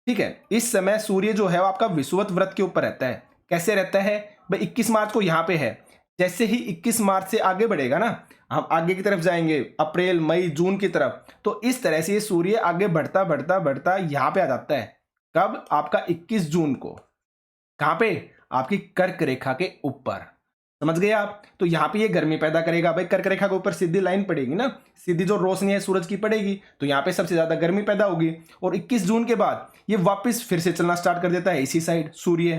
S1: ठीक है, इस समय सूर्य जो है वो आपका विषुवत वृत्त के ऊपर रहता है। कैसे रहता है भाई, 21 मार्च को यहाँ पे है, जैसे ही 21 मार्च से आगे बढ़ेगा ना, हम आगे की तरफ जाएंगे अप्रैल मई जून की तरफ, तो इस तरह से ये सूर्य आगे बढ़ता बढ़ता बढ़ता यहाँ पे आ जाता है। कब, आपका 21 जून को। कहाँ पे, आपकी कर्क रेखा के ऊपर। समझ गए आप। तो यहाँ पे ये गर्मी पैदा करेगा भाई, कर्क रेखा के ऊपर सीधी लाइन पड़ेगी ना, सीधी जो रोशनी है सूरज की पड़ेगी, तो यहाँ पे सबसे ज्यादा गर्मी पैदा होगी। और 21 जून के बाद ये वापस फिर से चलना स्टार्ट कर देता है इसी साइड सूर्य।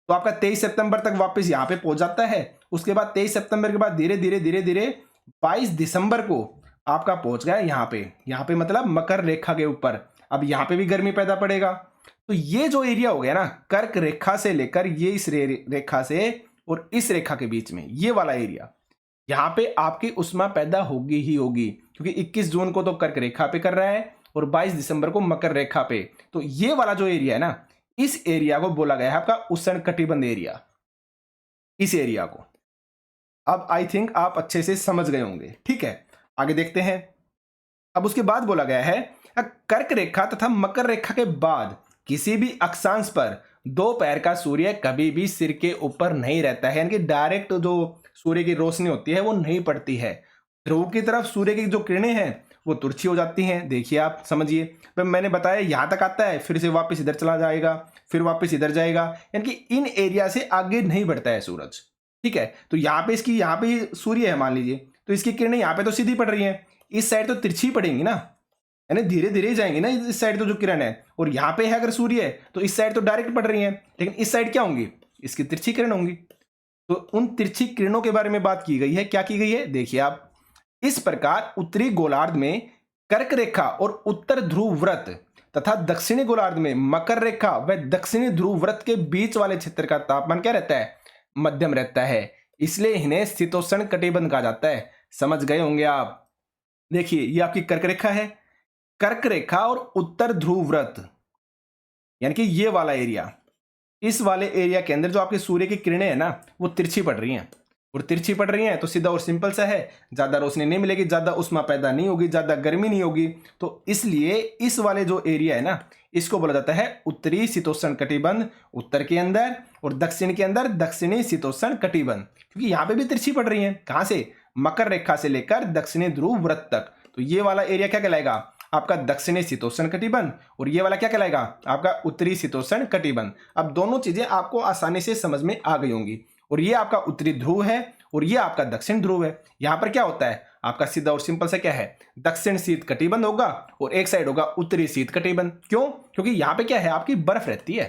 S1: तो आपका 23 सितंबर तक वापस यहाँ पे पहुंच जाता है। उसके बाद 23 सितंबर के बाद धीरे धीरे धीरे धीरे 22 दिसंबर को आपका पहुंच गया यहाँ पे मतलब मकर रेखा के ऊपर। अब यहाँ पे भी गर्मी पैदा पड़ेगा। तो ये जो एरिया हो गया ना, कर्क रेखा से लेकर ये इस रेखा से और इस रेखा के बीच में ये वाला एरिया, यहाँ पे आपकी ऊष्मा पैदा होगी ही होगी, क्योंकि 21 जून को तो कर्क रेखा पे कर रहा है और 22 दिसंबर को मकर रेखा पे। तो ये वाला जो एरिया है ना, इस एरिया को बोला गया है आपका उष्ण कटिबंध एरिया, इस एरिया को। अब आई थिंक आप अच्छे से समझ गए होंगे। ठीक है, आगे देखते हैं। अब उसके बाद बोला गया है कर्क रेखा तथा मकर रेखा के बाद किसी भी अक्षांश पर दोपहर का सूर्य कभी भी सिर के ऊपर नहीं रहता है, यानी कि डायरेक्ट जो सूर्य की रोशनी होती है वो नहीं पड़ती है। ध्रुव की तरफ सूर्य की जो किरणें हैं वो तिरछी हो जाती हैं। देखिए आप समझिए, तो मैंने बताया यहाँ तक आता है, फिर से वापस इधर चला जाएगा, फिर वापस इधर जाएगा, यानी कि इन एरिया से आगे नहीं बढ़ता है सूरज। ठीक है, तो यहाँ पे इसकी, यहाँ पे सूर्य है मान लीजिए, तो इसकी किरणें यहाँ पे तो सीधी पड़ रही हैं, इस साइड तो तिरछी पड़ेंगी ना, यानी धीरे धीरे जाएंगी ना इस साइड तो जो किरण है। और यहाँ पे है अगर सूर्य है तो इस साइड तो डायरेक्ट पड़ रही है, लेकिन इस साइड क्या होंगी, इसकी तिरछी किरण होंगी। तो उन तिरछी किरणों के बारे में बात की गई है। क्या की गई है, देखिए आप, इस प्रकार उत्तरी गोलार्ध में कर्क रेखा और उत्तर ध्रुव व्रत तथा दक्षिणी गोलार्ध में मकर रेखा व दक्षिणी ध्रुव व्रत के बीच वाले क्षेत्र का तापमान क्या रहता है, मध्यम रहता है। इसलिए इन्हें शीतोष्ण कटिबंध कहा जाता है। समझ गए होंगे आप। देखिए ये आपकी कर्क रेखा है, कर्क रेखा और उत्तर ध्रुव व्रत, यानी कि ये वाला एरिया, इस वाले एरिया के अंदर जो आपके सूर्य की किरणें हैं ना वो तिरछी पड़ रही हैं। और तिरछी पड़ रही हैं तो सीधा और सिंपल सा है, ज्यादा रोशनी नहीं मिलेगी, ज्यादा ऊष्मा पैदा नहीं होगी, ज्यादा गर्मी नहीं होगी। तो इसलिए इस वाले जो एरिया है ना, इसको बोला जाता है उत्तरी शीतोष्ण कटिबंध उत्तर के अंदर, और दक्षिण के अंदर दक्षिणी शीतोष्ण कटिबंध, क्योंकि यहाँ पे भी तिरछी पड़ रही है। कहां से, मकर रेखा से लेकर दक्षिणी ध्रुव व्रत तक। तो ये वाला एरिया क्या कहलाएगा, आपका दक्षिणी शीतोष्ण कटिबंध और ये वाला क्या कहलाएगा आपका उत्तरी शीतोष्ण कटिबंध। अब दोनों चीजें आपको आसानी से समझ में आ गई होंगी। और ये आपका उत्तरी ध्रुव है और ये आपका दक्षिण ध्रुव है। यहां पर क्या होता है आपका सीधा और सिंपल से क्या है दक्षिण शीत कटिबंध होगा और एक साइड होगा उत्तरी शीत कटिबंध। क्यों? क्योंकि यहाँ पे क्या है आपकी बर्फ रहती है,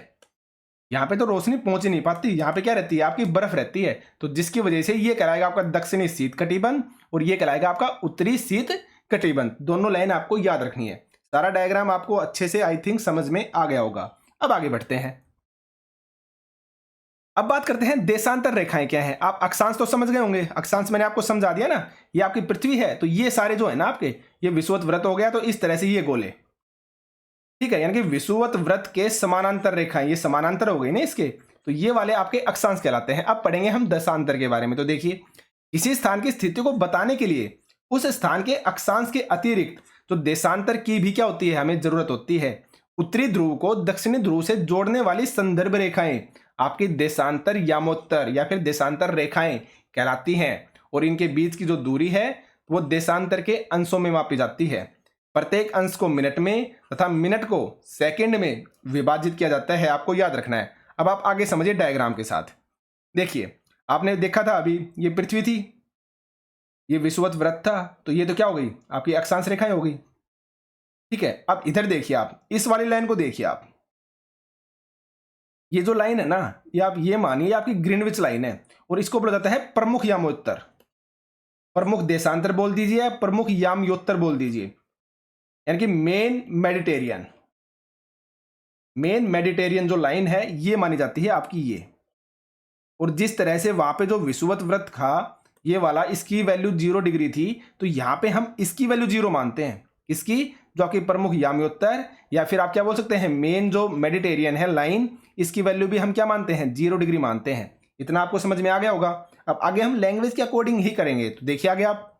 S1: यहाँ पे तो रोशनी पहुंच ही नहीं पाती, यहाँ पे क्या रहती है आपकी बर्फ रहती है। तो जिसकी वजह से ये कहलाएगा आपका दक्षिणी शीत कटिबंध और ये कहलाएगा आपका उत्तरी शीत कटिबंध। दोनों लाइन आपको याद रखनी है। सारा डायग्राम आपको अच्छे से आई थिंक समझ में आ गया होगा। अब आगे बढ़ते हैं। अब बात करते हैं देशांतर रेखाएं क्या है। आप अक्षांश तो समझ गए होंगे, अक्षांश मैंने आपको समझा दिया ना। ये आपकी पृथ्वी है तो ये सारे जो है ना आपके ये विषुवत वृत्त हो गया, तो इस तरह से ये गोले, ठीक है, यानी कि विषुवत वृत्त के समानांतर रेखाएं, ये समानांतर हो गई ना इसके, तो ये वाले आपके अक्षांश कहलाते हैं। अब पढ़ेंगे हम दशांतर के बारे में। तो देखिए किसी स्थान की स्थिति को बताने के लिए उस स्थान के अक्षांश के अतिरिक्त तो देशांतर की भी क्या होती है हमें जरूरत होती है। उत्तरी ध्रुव को दक्षिणी ध्रुव से जोड़ने वाली संदर्भ रेखाएं आपकी देशांतर यामोत्तर या फिर देशांतर रेखाएं कहलाती हैं और इनके बीच की जो दूरी है वो देशांतर के अंशों में मापी जाती है। प्रत्येक अंश को मिनट में तथा मिनट को सेकंड में विभाजित किया जाता है, आपको याद रखना है। अब आप आगे समझिए डायग्राम के साथ। देखिए आपने देखा था अभी ये पृथ्वी थी, ये विषुवत वृत्त था, तो ये तो क्या हो गई आपकी अक्षांश रेखाएं हो गई, ठीक है। अब इधर देखिए आप इस वाली लाइन को देखिए आप, ये जो लाइन है ना ये आप ये मानिए आपकी ग्रीनविच लाइन है और इसको बोला जाता है प्रमुख यामोत्तर। प्रमुख देशांतर बोल दीजिए या प्रमुख यामयोत्तर बोल दीजिए, यानी कि मेन मेडिटेरियन। मेन मेडिटेरियन जो लाइन है ये मानी जाती है आपकी ये। और जिस तरह से वहां पे जो विषुवत वृत्त था ये वाला, इसकी वैल्यू 0 डिग्री थी, तो यहां पे हम इसकी वैल्यू 0 मानते हैं। इसकी जो आपकी प्रमुख यामयोत्तर या फिर आप क्या बोल सकते हैं मेन जो मेडिटेरियन है लाइन, इसकी वैल्यू भी हम क्या मानते हैं 0 डिग्री मानते हैं। इतना आपको समझ में आ गया होगा। अब आगे हम लैंग्वेज के अकॉर्डिंग ही करेंगे। तो देखिए आगे आप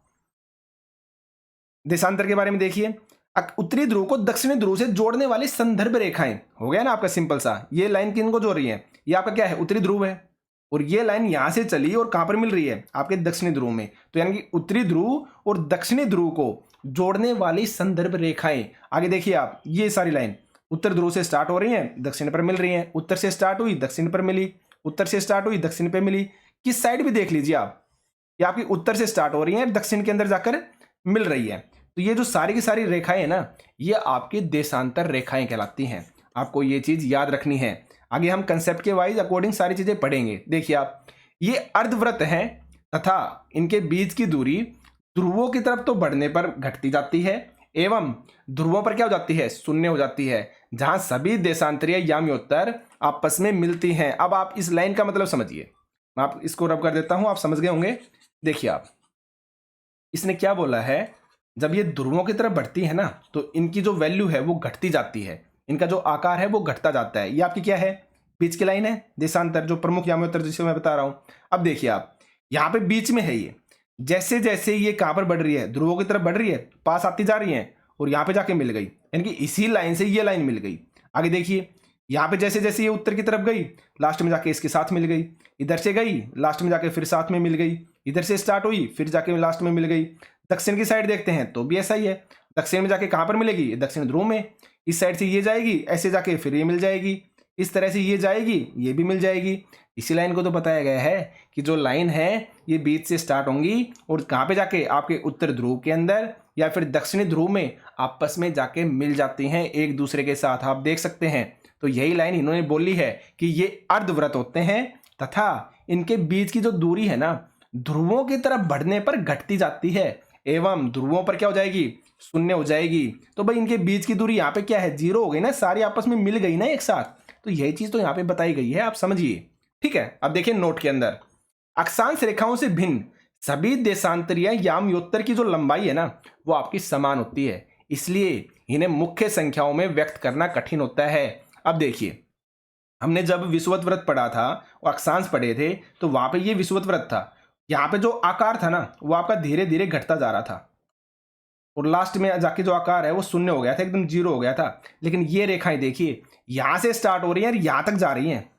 S1: देशांतर के बारे में देखिए। उत्तरी ध्रुव को दक्षिणी ध्रुव से जोड़ने वाली संदर्भ रेखाएं, हो गया ना आपका सिंपल सा। ये लाइन किन को जोड़ रही है, ये आपका क्या है उत्तरी ध्रुव है और ये लाइन यहां से चली और कहां पर मिल रही है आपके दक्षिणी ध्रुव में। तो यानी कि उत्तरी ध्रुव और दक्षिणी ध्रुव को जोड़ने वाली संदर्भ रेखाएं। आगे देखिए आप ये सारी लाइन उत्तर ध्रुव से स्टार्ट हो रही हैं, दक्षिण पर मिल रही हैं, उत्तर से स्टार्ट हुई दक्षिण पर मिली, उत्तर से स्टार्ट हुई दक्षिण पर मिली। किस साइड भी देख लीजिए आप, ये आपकी उत्तर से स्टार्ट हो रही है दक्षिण के अंदर जाकर मिल रही है। तो ये जो सारी की सारी रेखाएं है ना ये आपकी देशांतर रेखाएं कहलाती हैं। आपको ये चीज याद रखनी है। आगे हम कंसेप्ट के वाइज अकॉर्डिंग सारी चीजें पढ़ेंगे। देखिए आप ये अर्धवृत्त हैं तथा इनके बीच की दूरी ध्रुवों की तरफ तो बढ़ने पर घटती जाती है एवं ध्रुवों पर क्या हो जाती है शून्य हो जाती है, जहां सभी देशांतरीय यामयोत्तर आपस में मिलती हैं। अब आप इस लाइन का मतलब समझिए, मैं आप इसको रब कर देता हूं, आप समझ गए होंगे। देखिए आप इसने क्या बोला है, जब ये ध्रुवों की तरफ बढ़ती है ना तो इनकी जो वैल्यू है वो घटती जाती है, इनका जो आकार है वो घटता जाता है। ये आपकी क्या है बीच की लाइन है देशांतर, जो प्रमुख यामयोत्तर जिसे मैं बता रहा हूं। अब देखिए आप यहाँ पे बीच में है ये, जैसे जैसे ये कहां पर बढ़ रही है ध्रुवों की तरफ बढ़ रही है, पास आती जा रही है और यहाँ पे जाके मिल गई, यानी कि इसी लाइन से ये लाइन मिल गई। आगे देखिए यहाँ पे जैसे जैसे ये उत्तर की तरफ गई लास्ट में जाके इसके साथ मिल गई, इधर से गई लास्ट में जाके फिर साथ में मिल गई, इधर से स्टार्ट हुई फिर जाके लास्ट में मिल गई। दक्षिण की साइड देखते हैं तो भी ऐसा ही है, दक्षिण में जाके कहां पर मिलेगी दक्षिण ध्रुव में, इस साइड से ये जाएगी ऐसे जाके फिर ये मिल जाएगी, इस तरह से ये जाएगी ये भी मिल जाएगी। इसी लाइन को तो बताया गया है कि जो लाइन है ये बीच से स्टार्ट होंगी और कहां पे जाके आपके उत्तर ध्रुव के अंदर या फिर दक्षिणी ध्रुव में आपस में जाके मिल जाती हैं एक दूसरे के साथ, आप देख सकते हैं। तो यही लाइन इन्होंने बोली है कि ये अर्धवृत्त होते हैं तथा इनके बीच की जो दूरी है ना ध्रुवों की तरफ बढ़ने पर घटती जाती है एवं ध्रुवों पर क्या हो जाएगी शून्य हो जाएगी। तो भाई इनके बीच की दूरी यहाँ पे क्या है 0 हो गई ना, सारी आपस में मिल गई ना एक साथ। तो यही चीज तो यहाँ पे बताई गई है, आप समझिए। ठीक है, अब देखिए नोट के अंदर अक्षांश रेखाओं से भिन्न सभी देशांतरीय यामयोत्तर की जो लंबाई है ना वो आपकी समान होती है, इसलिए इन्हें मुख्य संख्याओं में व्यक्त करना कठिन होता है। अब देखिए हमने जब विषुवत वृत्त पढ़ा था और अक्षांश पढ़े थे तो वहां पे ये विषुवत वृत्त था, यहाँ पे जो आकार था ना वो आपका धीरे धीरे घटता जा रहा था और लास्ट में जाके जो आकार है वो शून्य हो गया था, एकदम 0 हो गया था। लेकिन ये रेखाएं देखिए यहां से स्टार्ट हो रही हैं और यहां तक जा रही हैं,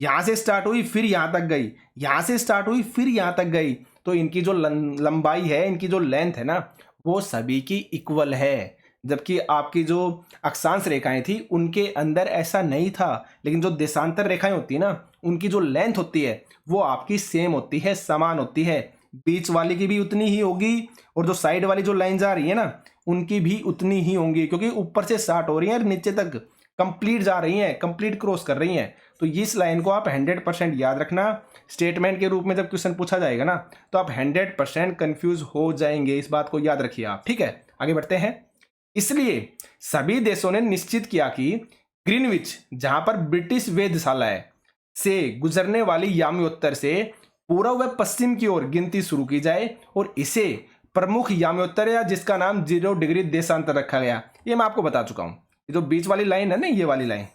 S1: यहां से स्टार्ट हुई फिर यहां तक गई, यहां से स्टार्ट हुई फिर यहां तक गई। तो इनकी जो लंबाई है, इनकी जो लेंथ है ना वो सभी की इक्वल है, जबकि आपकी जो अक्षांश रेखाएं थी उनके अंदर ऐसा नहीं था। लेकिन जो देशांतर रेखाएं होती है ना, उनकी जो लेंथ होती है वो आपकी सेम होती है, समान होती है। बीच वाली की भी उतनी ही होगी और जो साइड वाली जो लाइन जा रही है ना उनकी भी उतनी ही होंगी, क्योंकि ऊपर से स्टार्ट हो रही है और नीचे तक कंप्लीट जा रही हैं, कंप्लीट क्रॉस कर रही हैं। तो इस लाइन को आप 100% याद रखना। स्टेटमेंट के रूप में जब क्वेश्चन पूछा जाएगा ना तो आप 100% कंफ्यूज हो जाएंगे, इस बात को याद रखिए आप। ठीक है, आगे बढ़ते हैं। इसलिए सभी देशों ने निश्चित किया कि ग्रीनविच, जहां पर ब्रिटिश वेधशाला है, से गुजरने वाली याम्योत्तर से पूर्व व पश्चिम की ओर गिनती शुरू की जाए और इसे प्रमुख याम्योत्तर या जिसका नाम 0 डिग्री देशांतर रखा गया। ये मैं आपको बता चुका हूं। ये जो बीच वाली लाइन है ना, ये वाली लाइन,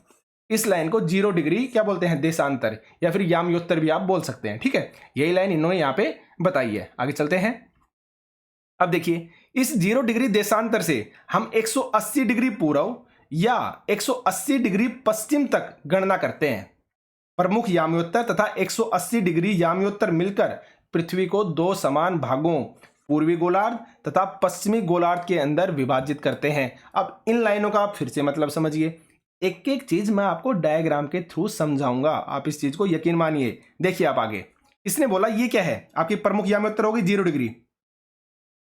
S1: इस लाइन को 0 डिग्री क्या बोलते हैं, देशांतर या फिर याम्योत्तर भी आप बोल सकते हैं। ठीक है, यही लाइन इन्होंने यहाँ पे बताई है। आगे चलते हैं। अब देखिए, इस 0 डिग्री देशांतर से हम 180 डिग्री पूर्व या 180 डिग्री पश्चिम तक गणना करते हैं। प्रमुख याम्योत्तर तथा 180 डिग्री याम्योत्तर मिलकर पृथ्वी को दो समान भागों, पूर्वी गोलार्ध तथा पश्चिमी गोलार्ध के अंदर विभाजित करते हैं। अब इन लाइनों का आप फिर से मतलब समझिए। एक एक चीज मैं आपको डायग्राम के थ्रू समझाऊंगा, आप इस चीज को यकीन मानिए। देखिए आप आगे, इसने बोला ये क्या है, आपकी प्रमुख याम्योत्तर होगी 0 डिग्री।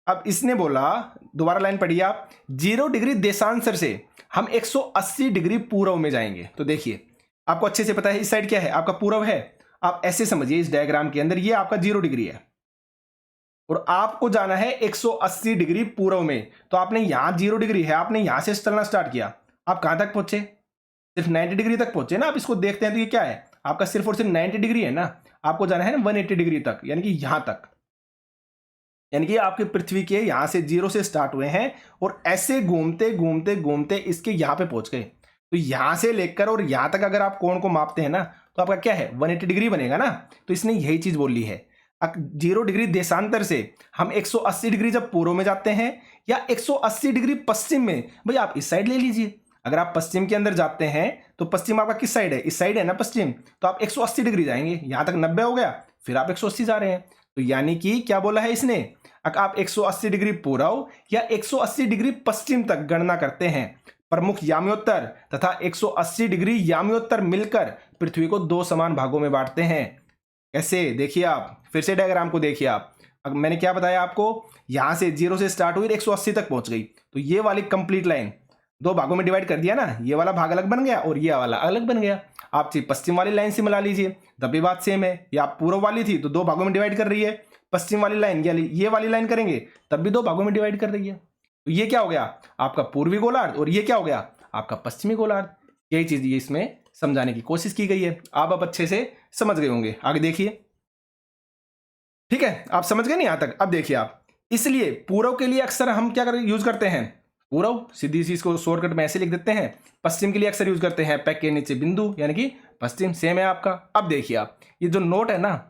S1: अब इसने बोला, दोबारा लाइन पढ़िए आप, 0 डिग्री देशांतर से हम 180 डिग्री पूर्व में जाएंगे। तो देखिए आपको अच्छे से पता है इस साइड क्या है, आपका पूर्व है। आप ऐसे समझिए, इस डायग्राम के अंदर ये आपका 0 डिग्री है और आपको जाना है 180 डिग्री पूर्व में। तो आपने यहां 0 डिग्री है, आपने यहां से चलना स्टार्ट किया। आप कहां तक पहुंचे, सिर्फ 90 डिग्री तक पहुंचे ना। आप इसको देखते हैं तो ये क्या है, आपका सिर्फ और सिर्फ 90 डिग्री है ना। आपको जाना है 180 डिग्री तक, यानी कि यहां तक। यानी कि आपके पृथ्वी के यहां से 0 से स्टार्ट हुए हैं और ऐसे घूमते घूमते घूमते इसके यहां पे पहुंच गए। तो यहां से लेकर और यहां तक अगर आप कोण को मापते हैं ना तो आपका क्या है, 180 डिग्री बनेगा ना। तो इसने यही चीज बोली है, 0 डिग्री देशांतर से हम 180 डिग्री जब पूर्व में जाते हैं या 180 डिग्री पश्चिम में, भाई आप इस साइड ले लीजिए। अगर आप पश्चिम के अंदर जाते हैं तो पश्चिम आपका किस साइड है, इस साइड है ना पश्चिम। तो आप 180 डिग्री जाएंगे, यहां तक 90 हो गया, फिर आप 180 जा रहे हैं। तो यानी कि क्या बोला है इसने, आप 180 डिग्री पूर्व या 180 डिग्री पश्चिम तक गणना करते हैं। प्रमुख याम्योत्तर तथा 180 डिग्री याम्योत्तर मिलकर पृथ्वी को दो समान भागों में बांटते हैं। कैसे, देखिए आप फिर से डायग्राम को देखिए आप। अब मैंने क्या बताया आपको, यहां से 0 से स्टार्ट हुई 180 तक पहुंच गई। तो ये वाली कंप्लीट लाइन दो भागों में डिवाइड कर दिया ना, ये वाला भाग अलग बन गया और ये वाला अलग बन गया। आप पश्चिम वाली लाइन से मिला लीजिए, तब भी बात सेम है। या पूर्व वाली थी तो दो भागों में डिवाइड कर रही है, पश्चिम वाली लाइन या ये वाली लाइन करेंगे तब भी दो भागों में डिवाइड कर रही है। तो ये क्या हो गया, आपका पूर्वी गोलार्ध, और ये क्या हो गया, आपका पश्चिमी गोलार्ध। यही चीज ये इसमें समझाने की कोशिश की गई है। आप अब अच्छे से समझ गए होंगे। आगे देखिए, ठीक है, आप समझ गए नहीं यहां तक। अब देखिए आप, इसलिए पूर्व के लिए अक्सर हम क्या यूज करते हैं, पूर्व सीधी सी इसको शॉर्टकट में ऐसे लिख देते हैं। पश्चिम के लिए अक्सर यूज करते हैं पैक के नीचे बिंदु, यानी कि पश्चिम सेम है आपका। अब देखिए आप, ये जो नोट है ना,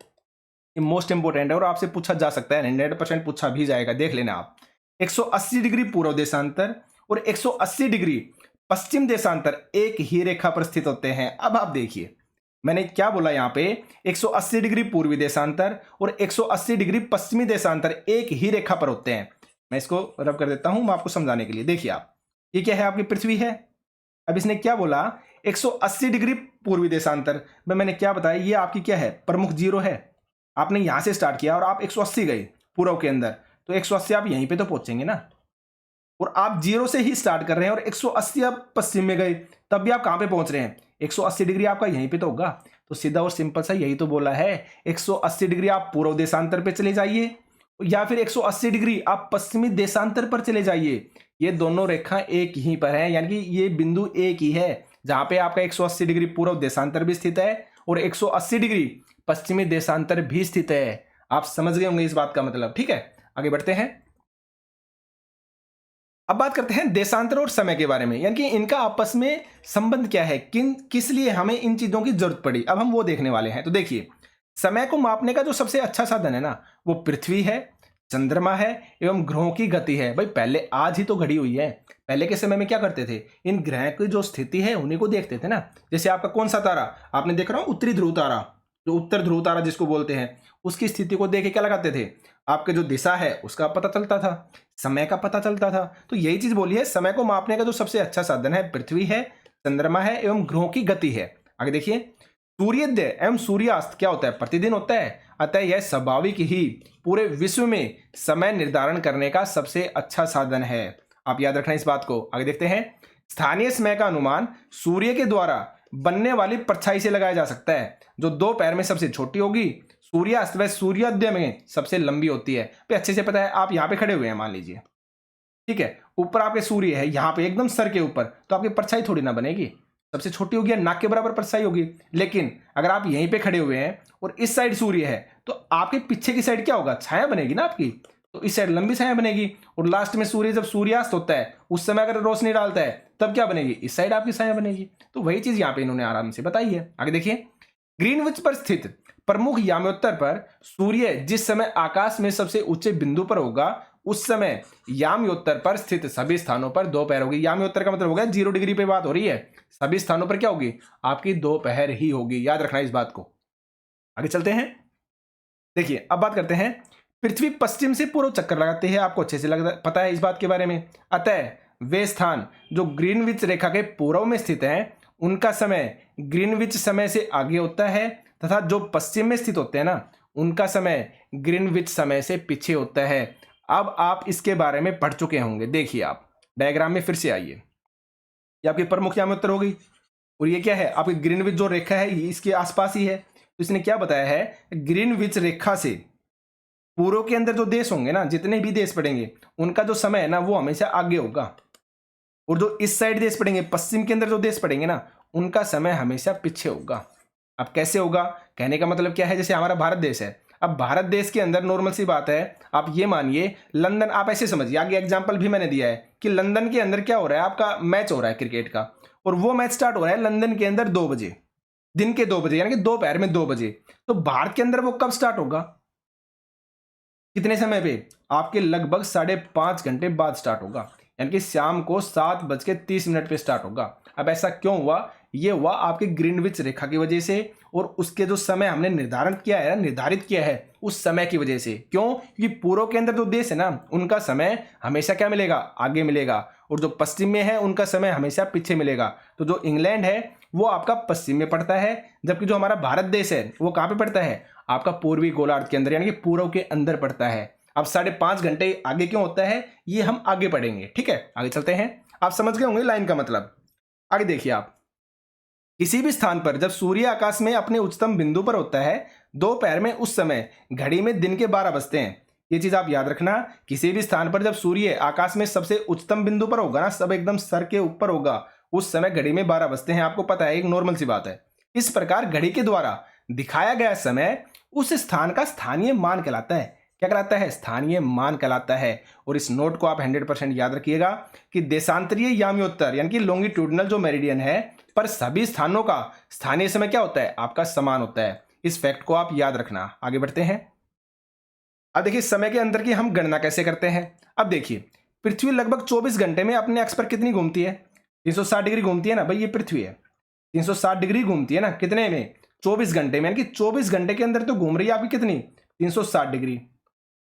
S1: ये मोस्ट इंपोर्टेंट है और आपसे पूछा जा सकता है, 100% पूछा भी जाएगा, देख लेना आप। 180 डिग्री पूर्व देशांतर और 180 डिग्री पश्चिम देशांतर एक ही रेखा पर स्थित होते हैं। अब आप देखिए, मैंने क्या बोला यहाँ पे, 180 डिग्री पूर्वी देशांतर और 180 डिग्री पश्चिमी देशांतर एक ही रेखा पर होते हैं। मैं इसको रब कर देता हूं मैं आपको समझाने के लिए। देखिए आप, ये क्या है, आपकी पृथ्वी है। अब इसने क्या बोला, 180 डिग्री पूर्वी देशांतर में मैंने क्या बताया, ये आपकी क्या है, प्रमुख 0 है। आपने यहां से स्टार्ट किया और आप 180 गए पूर्व के अंदर, तो 180 आप यहीं पे तो पहुंचेंगे ना। और आप 0 से ही स्टार्ट कर रहे हैं और 180 आप पश्चिम में गए, तब भी आप कहां पे पहुंच रहे हैं, 180 डिग्री आपका यहीं पे तो होगा। तो सीधा और सिंपल सा यही तो बोला है, 180 डिग्री आप पूर्व देशांतर पे चले जाइए या फिर 180 डिग्री आप पश्चिमी देशांतर पर चले जाइए। ये दोनों रेखा एक ही पर है, यानी कि ये बिंदु एक ही है जहां पे आपका 180 डिग्री पूर्व देशांतर भी स्थित है और 180 डिग्री पश्चिमी देशांतर भी स्थित है। आप समझ गए होंगे इस बात का मतलब। ठीक है, आगे बढ़ते हैं। अब बात करते हैं देशांतर और समय के बारे में, यानी कि इनका आपस में संबंध क्या है, किस लिए हमें इन चीजों की जरूरत पड़ी, अब हम वो देखने वाले हैं। तो देखिए, समय को मापने का जो सबसे अच्छा साधन है ना, वो पृथ्वी है, चंद्रमा है एवं ग्रहों की गति है। भाई पहले आज ही तो घड़ी हुई है, पहले के समय में क्या करते थे, इन ग्रह की जो स्थिति है उन्हीं को देखते थे ना। जैसे आपका कौन सा तारा आपने देख रहा हो, उत्तरी ध्रुव तारा, जो उत्तर ध्रुव तारा जिसको बोलते हैं, उसकी स्थिति को देख के क्या लगाते थे, आपके जो दिशा है उसका पता चलता था, समय का पता चलता था। तो यही चीज बोली है, समय को मापने का जो सबसे अच्छा साधन है पृथ्वी है, चंद्रमा है एवं ग्रहों की गति है। आगे देखिए, सूर्योदय एवं सूर्यास्त क्या होता है, प्रतिदिन होता है। अतः यह स्वाभाविक ही पूरे विश्व में समय निर्धारण करने का सबसे अच्छा साधन है। आप याद रखना इस बात को। आगे देखते हैं, स्थानीय समय का अनुमान सूर्य के द्वारा बनने वाली परछाई से लगाया जा सकता है, जो दोपहर में सबसे छोटी होगी, सूर्यास्त व सूर्योदय में सबसे लंबी होती है। पे अच्छे से पता है, आप यहाँ पे खड़े हुए हैं मान लीजिए, ठीक है, ऊपर आपके सूर्य है, यहाँ पे एकदम सर के ऊपर, तो आपकी परछाई थोड़ी ना बनेगी, सबसे छोटी होगी, नाक के बराबर परछाई होगी। लेकिन अगर आप यहीं पे खड़े हुए हैं और इस साइड सूर्य है, तो आपके पीछे की साइड क्या होगा, छाया बनेगी ना आपकी, तो इस साइड लंबी छाया बनेगी। और लास्ट में सूर्य जब सूर्यास्त होता है उस समय अगर रोशनी डालता है तब क्या बनेगी, इस साइड आपकी छाया बनेगी। तो वही चीज यहाँ पे इन्होंने आराम से बताई है। आगे देखिए, ग्रीनविच पर स्थित प्रमुख याम्योत्तर पर सूर्य जिस समय आकाश में सबसे ऊंचे बिंदु पर होगा, उस समय याम्योत्तर पर स्थित सभी स्थानों पर दोपहर होगी। याम्योत्तर का मतलब हो गया 0 डिग्री पे बात हो रही है, सभी स्थानों पर क्या होगी, आपकी दोपहर ही होगी। याद रखना इस बात को। आगे चलते हैं, देखिए अब बात करते हैं, पृथ्वी पश्चिम से पूर्व चक्कर लगाती है, आपको अच्छे से पता है इस बात के बारे में। अतः वे स्थान जो ग्रीनविच रेखा के पूर्व में स्थित हैं, उनका समय ग्रीनविच समय से आगे होता है, तथा जो पश्चिम में स्थित होते हैं ना, उनका समय ग्रीनविच समय से पीछे होता है। अब आप इसके बारे में पढ़ चुके होंगे। देखिए आप डायग्राम में फिर से आइए, ये आपकी प्रमुख याम्योत्तर हो गई, और ये क्या है, आपकी ग्रीनविच जो रेखा है ये इसके आसपास ही है। तो इसने क्या बताया है, ग्रीनविच रेखा से पूर्व के अंदर जो देश होंगे ना, जितने भी देश पड़ेंगे, उनका जो समय है ना वो हमेशा आगे होगा, और जो इस साइड देश पड़ेंगे, पश्चिम के अंदर जो देश पड़ेंगे ना, उनका समय हमेशा पीछे होगा। अब कैसे होगा, कहने का मतलब क्या है, जैसे हमारा भारत देश है, अब भारत देश के अंदर नॉर्मल सी बात है, आप ये मानिए लंदन, आप ऐसे समझिए, आगे एग्जांपल भी मैंने दिया है कि लंदन के अंदर क्या हो रहा है, आपका मैच हो रहा है क्रिकेट का, और वो मैच स्टार्ट हो रहा है लंदन के अंदर 2 बजे, दिन के 2 बजे, यानी कि दोपहर में 2 बजे। तो भारत के अंदर वो कब स्टार्ट होगा, कितने समय पे, आपके लगभग 5.5 घंटे बाद स्टार्ट होगा, यानी कि शाम को 7:30 पे स्टार्ट होगा। अब ऐसा क्यों हुआ, ये हुआ आपके ग्रीनविच रेखा की वजह से, और उसके जो समय हमने निर्धारित किया है उस समय की वजह से। क्यों, क्योंकि पूर्व के अंदर जो देश है ना, उनका समय हमेशा क्या मिलेगा, आगे मिलेगा, और जो पश्चिम में है उनका समय हमेशा पीछे मिलेगा। तो जो इंग्लैंड है वो आपका पश्चिम में पड़ता है, जबकि जो हमारा भारत देश है वो कहाँ पे पड़ता है, आपका पूर्वी गोलार्ध के अंदर, यानी कि पूर्व के अंदर पड़ता है। अब 5.5 घंटे आगे क्यों होता है, ये हम आगे पढ़ेंगे, ठीक है। आगे चलते हैं, आप समझ गए होंगे लाइन का मतलब। आगे देखिए आप, किसी भी स्थान पर जब सूर्य आकाश में अपने उच्चतम बिंदु पर होता है दोपहर में, उस समय घड़ी में दिन के 12 बजते हैं। ये चीज आप याद रखना, किसी भी स्थान पर जब सूर्य आकाश में सबसे उच्चतम बिंदु पर होगा ना, सब एकदम सर के ऊपर होगा, उस समय घड़ी में 12 बजते हैं। आपको पता है, एक नॉर्मल सी बात है। इस प्रकार घड़ी के द्वारा दिखाया गया समय उस स्थान का स्थानीय मान कहलाता है। क्या कहलाता है, स्थानीय मान कहलाता है। और इस नोट को आप 100% याद रखिएगा कि देशांतरीय याम्योत्तर यानी कि लॉन्गिट्यूडिनल जो मेरिडियन है पर सभी स्थानों का स्थानीय समय क्या होता है, आपका समान होता है। इस फैक्ट को आप याद रखना। आगे बढ़ते हैं, अब देखिए समय के अंतर की हम गणना कैसे करते हैं। अब देखिए, पृथ्वी लगभग 24 घंटे में अपने अक्ष पर कितनी घूमती है, 360 डिग्री घूमती है ना भाई, ये पृथ्वी है 360 डिग्री घूमती है ना, कितने में, 24 घंटे में, यानी कि 24 घंटे के अंदर तो घूम रही है आपकी कितनी, 360 डिग्री।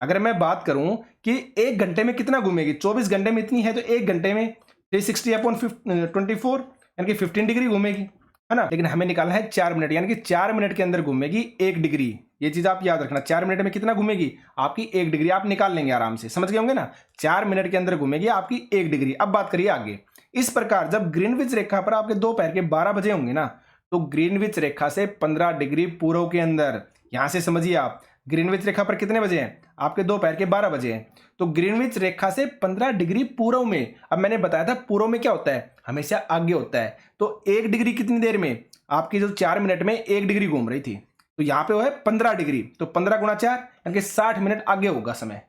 S1: अगर मैं बात करूं कि 1 घंटे में कितना घूमेगी, 24 घंटे में इतनी है, तो 1 घंटे में 360/24 यानी कि 15 डिग्री घूमेगी, है ना। लेकिन हमें निकालना है 4 मिनट, यानी कि 4 मिनट के अंदर घूमेगी 1 डिग्री। ये चीज आप याद रखना, 4 मिनट में कितना घूमेगी, आपकी 1 डिग्री। आप निकाल लेंगे आराम से, समझ गए होंगे ना, 4 मिनट के अंदर घूमेगी आपकी 1 डिग्री। अब बात करिए आगे। इस प्रकार जब ग्रीनविच रेखा पर आपके दोपहर के 12 बजे होंगे ना, तो ग्रीनविच रेखा से 15 डिग्री पूर्व के अंदर, यहां से समझिए आप, ग्रीनविच रेखा पर कितने बजे हैं, आपके दोपहर के 12 बजे हैं, तो ग्रीनविच रेखा से 15 डिग्री पूर्व में, अब मैंने बताया था पूर्व में क्या होता है, हमेशा आगे होता है। तो 1 डिग्री कितनी देर में, आपकी जो 4 मिनट में 1 डिग्री घूम रही थी, तो यहां पे वो है 15 डिग्री, तो 15 गुणा 4 यानी कि 60 मिनट आगे होगा समय।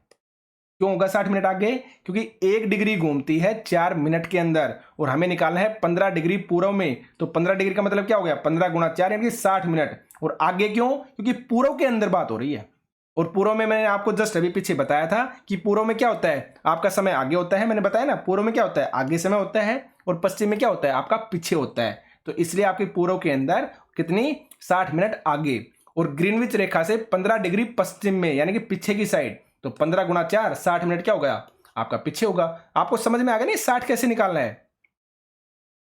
S1: क्यों होगा 60 मिनट आगे, क्योंकि 1 डिग्री घूमती है 4 मिनट के अंदर, और हमें निकालना है 15 डिग्री पूर्व में। तो 15 डिग्री का मतलब क्या हो गया, 15 गुणा 4 यानी कि 60 मिनट। और आगे क्यों, क्योंकि पूर्व के अंदर बात हो रही है, और पूर्व में मैंने आपको जस्ट अभी पीछे बताया था कि पूर्व में क्या होता है, आपका समय आगे होता है। मैंने बताया ना, पूर्व में क्या होता है, आगे समय होता है, और पश्चिम में क्या होता है, आपका पीछे होता है। तो इसलिए आपके पूर्व के अंदर कितनी, 60 मिनट आगे। और ग्रीनविच रेखा से 15 डिग्री पश्चिम में यानी कि पीछे की साइड, तो 15 गुना 4 60 मिनट क्या हो गया आपका पीछे होगा। आपको समझ में आ गया नहीं 60 कैसे निकालना है,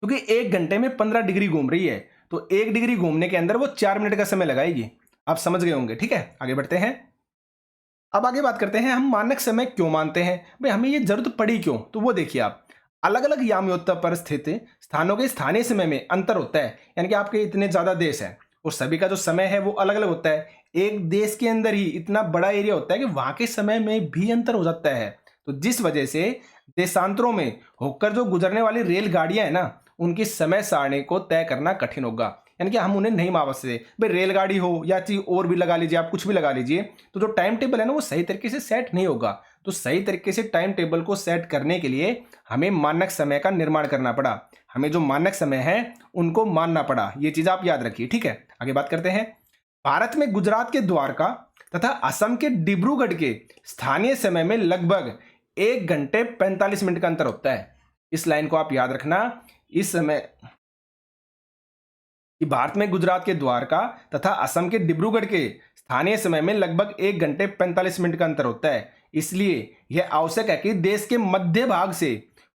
S1: क्योंकि 1 घंटे में 15 डिग्री घूम रही है, तो 1 डिग्री घूमने के अंदर वो 4 मिनट का समय लगाएगी। आप समझ गए होंगे। ठीक है, आगे बढ़ते हैं। अब आगे बात करते हैं हम मानक समय क्यों मानते हैं, भाई हमें ये जरूरत पड़ी क्यों। तो वो देखिए आप, अलग अलग यामयोत्तर पर स्थित स्थानों के स्थानीय समय में अंतर होता है, यानी कि आपके इतने ज्यादा देश हैं और सभी का जो समय है वो अलग अलग होता है। एक देश के अंदर ही इतना बड़ा एरिया होता है कि वहां के समय में भी अंतर हो जाता है। तो जिस वजह से देशांतरों में होकर जो गुजरने वाली रेलगाड़ियां हैं ना, उनकी समय सारणी को तय करना कठिन होगा, यानी कि हम उन्हें नहीं माप सकते। भाई रेलगाड़ी हो या चीज और भी लगा लीजिए, आप कुछ भी लगा लीजिए, तो जो टाइम टेबल है ना वो सही तरीके से सेट नहीं होगा। तो सही तरीके से टाइम टेबल को सेट करने के लिए हमें मानक समय का निर्माण करना पड़ा, हमें जो मानक समय है उनको मानना पड़ा। ये चीज आप याद रखिए। ठीक है, आगे बात करते हैं। भारत में गुजरात के द्वारका तथा असम के डिब्रूगढ़ के स्थानीय समय में लगभग 1 घंटे 45 मिनट का अंतर होता है। इस लाइन को आप याद रखना। इस समय कि भारत में गुजरात के द्वारका तथा असम के डिब्रूगढ़ के स्थानीय समय में लगभग 1 घंटे 45 मिनट का अंतर होता है। इसलिए यह आवश्यक है कि देश के मध्य भाग से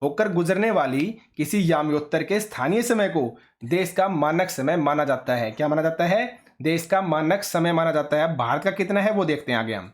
S1: होकर गुजरने वाली किसी यामयोत्तर के स्थानीय समय को देश का मानक समय माना जाता है। क्या माना जाता है? देश का मानक समय माना जाता है। भारत का कितना है वो देखते हैं आगे हम।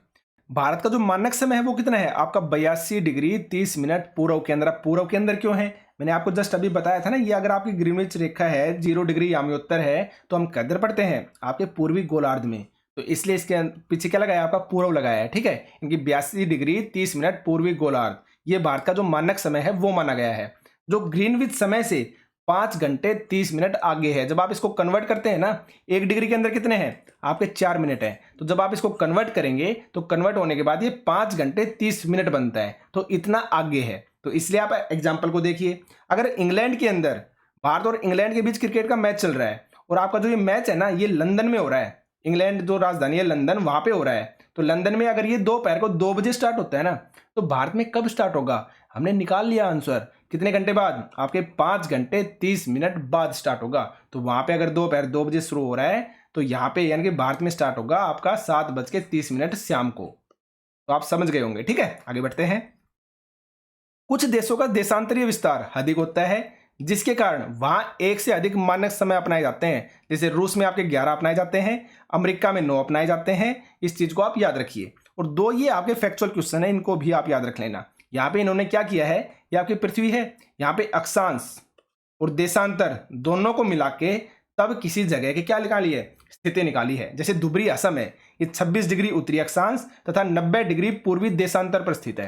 S1: भारत का जो मानक समय है वो कितना है आपका 82 डिग्री 30 मिनट पूर्व के अंदर। पूर्व के अंदर क्यों है? मैंने आपको जस्ट अभी बताया था ना, ये अगर आपकी ग्रीनविच रेखा है 0 डिग्री यामयोत्तर है तो हम किधर पढ़ते हैं? आपके पूर्वी गोलार्ध में। तो इसलिए इसके पीछे क्या लगाया? आपका पूर्व लगाया है। ठीक है, इनकी 82 डिग्री 30 मिनट पूर्वी गोलार्ध, ये भारत का जो मानक समय है वो माना गया है, जो ग्रीनविच समय से 5 घंटे 30 मिनट आगे है। जब आप इसको कन्वर्ट करते हैं ना, 1 डिग्री के अंदर कितने हैं आपके? 4 मिनट है। तो जब आप इसको कन्वर्ट करेंगे तो कन्वर्ट होने के बाद ये 5 घंटे 30 मिनट बनता है, तो इतना आगे है। तो इसलिए आप एग्जाम्पल को देखिए, अगर इंग्लैंड के अंदर भारत और इंग्लैंड के बीच क्रिकेट का मैच चल रहा है और आपका जो ये मैच है ना ये लंदन में हो रहा है, इंग्लैंड जो राजधानी है लंदन वहां पे हो रहा है, तो लंदन में अगर ये दोपहर को 2 बजे स्टार्ट होता है ना, तो भारत में कब स्टार्ट होगा? हमने निकाल लिया आंसर, कितने घंटे बाद? आपके 5 घंटे 30 मिनट बाद स्टार्ट होगा। तो वहां पे अगर दोपहर 2 बजे शुरू हो रहा है तो यहाँ पे यानी कि भारत में स्टार्ट होगा आपका 7:30 शाम को। तो आप समझ गए होंगे। ठीक है, आगे बढ़ते हैं। कुछ देशों का देशांतरीय विस्तार अधिक होता है, जिसके कारण वहां एक से अधिक मानक समय अपनाए जाते हैं। जैसे रूस में आपके 11 अपनाए जाते हैं, अमेरिका में 9 अपनाए जाते हैं। इस चीज को आप याद रखिए। और 2 ये आपके फैक्चुअल क्वेश्चन है, इनको भी आप याद रख लेना। यहाँ पे इन्होंने क्या किया है, ये आपकी पृथ्वी है, यहाँ पे अक्षांश और देशांतर दोनों को मिला के तब किसी जगह की क्या निकाली है? स्थिति निकाली है। जैसे धुबरी असम है, ये 26 डिग्री उत्तरी अक्षांश तथा 90 डिग्री पूर्वी देशांतर पर स्थित है।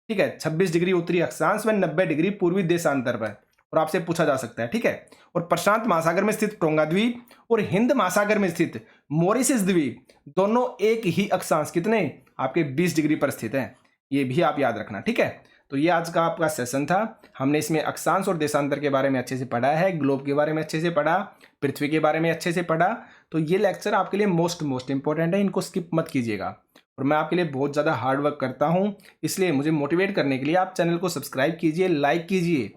S1: ठीक है, 26 डिग्री उत्तरी अक्षांश व 90 डिग्री पूर्वी देशांतर पर, और आपसे पूछा जा सकता है। ठीक है, और प्रशांत महासागर में स्थित टोंगा द्वीप और हिंद महासागर में स्थित मॉरिशस द्वीप दोनों एक ही अक्षांश कितने आपके 20 डिग्री पर स्थित है। ये भी आप याद रखना। ठीक है, तो ये आज का आपका सेशन था। हमने इसमें अक्षांश और देशांतर के बारे में अच्छे से पढ़ा है, ग्लोब के बारे में अच्छे से पढ़ा, पृथ्वी के बारे में अच्छे से पढ़ा। तो ये लेक्चर आपके लिए मोस्ट इंपॉर्टेंट है, इनको स्किप मत कीजिएगा। और मैं आपके लिए बहुत ज़्यादा हार्ड वर्क करता हूँ, इसलिए मुझे मोटिवेट करने के लिए आप चैनल को सब्सक्राइब कीजिए, लाइक कीजिए,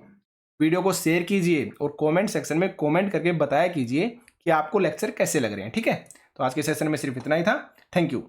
S1: वीडियो को शेयर कीजिए और कमेंट सेक्शन में कमेंट करके बताया कीजिए कि आपको लेक्चर कैसे लग रहे हैं। ठीक है, तो आज के सेशन में सिर्फ इतना ही था। Thank you.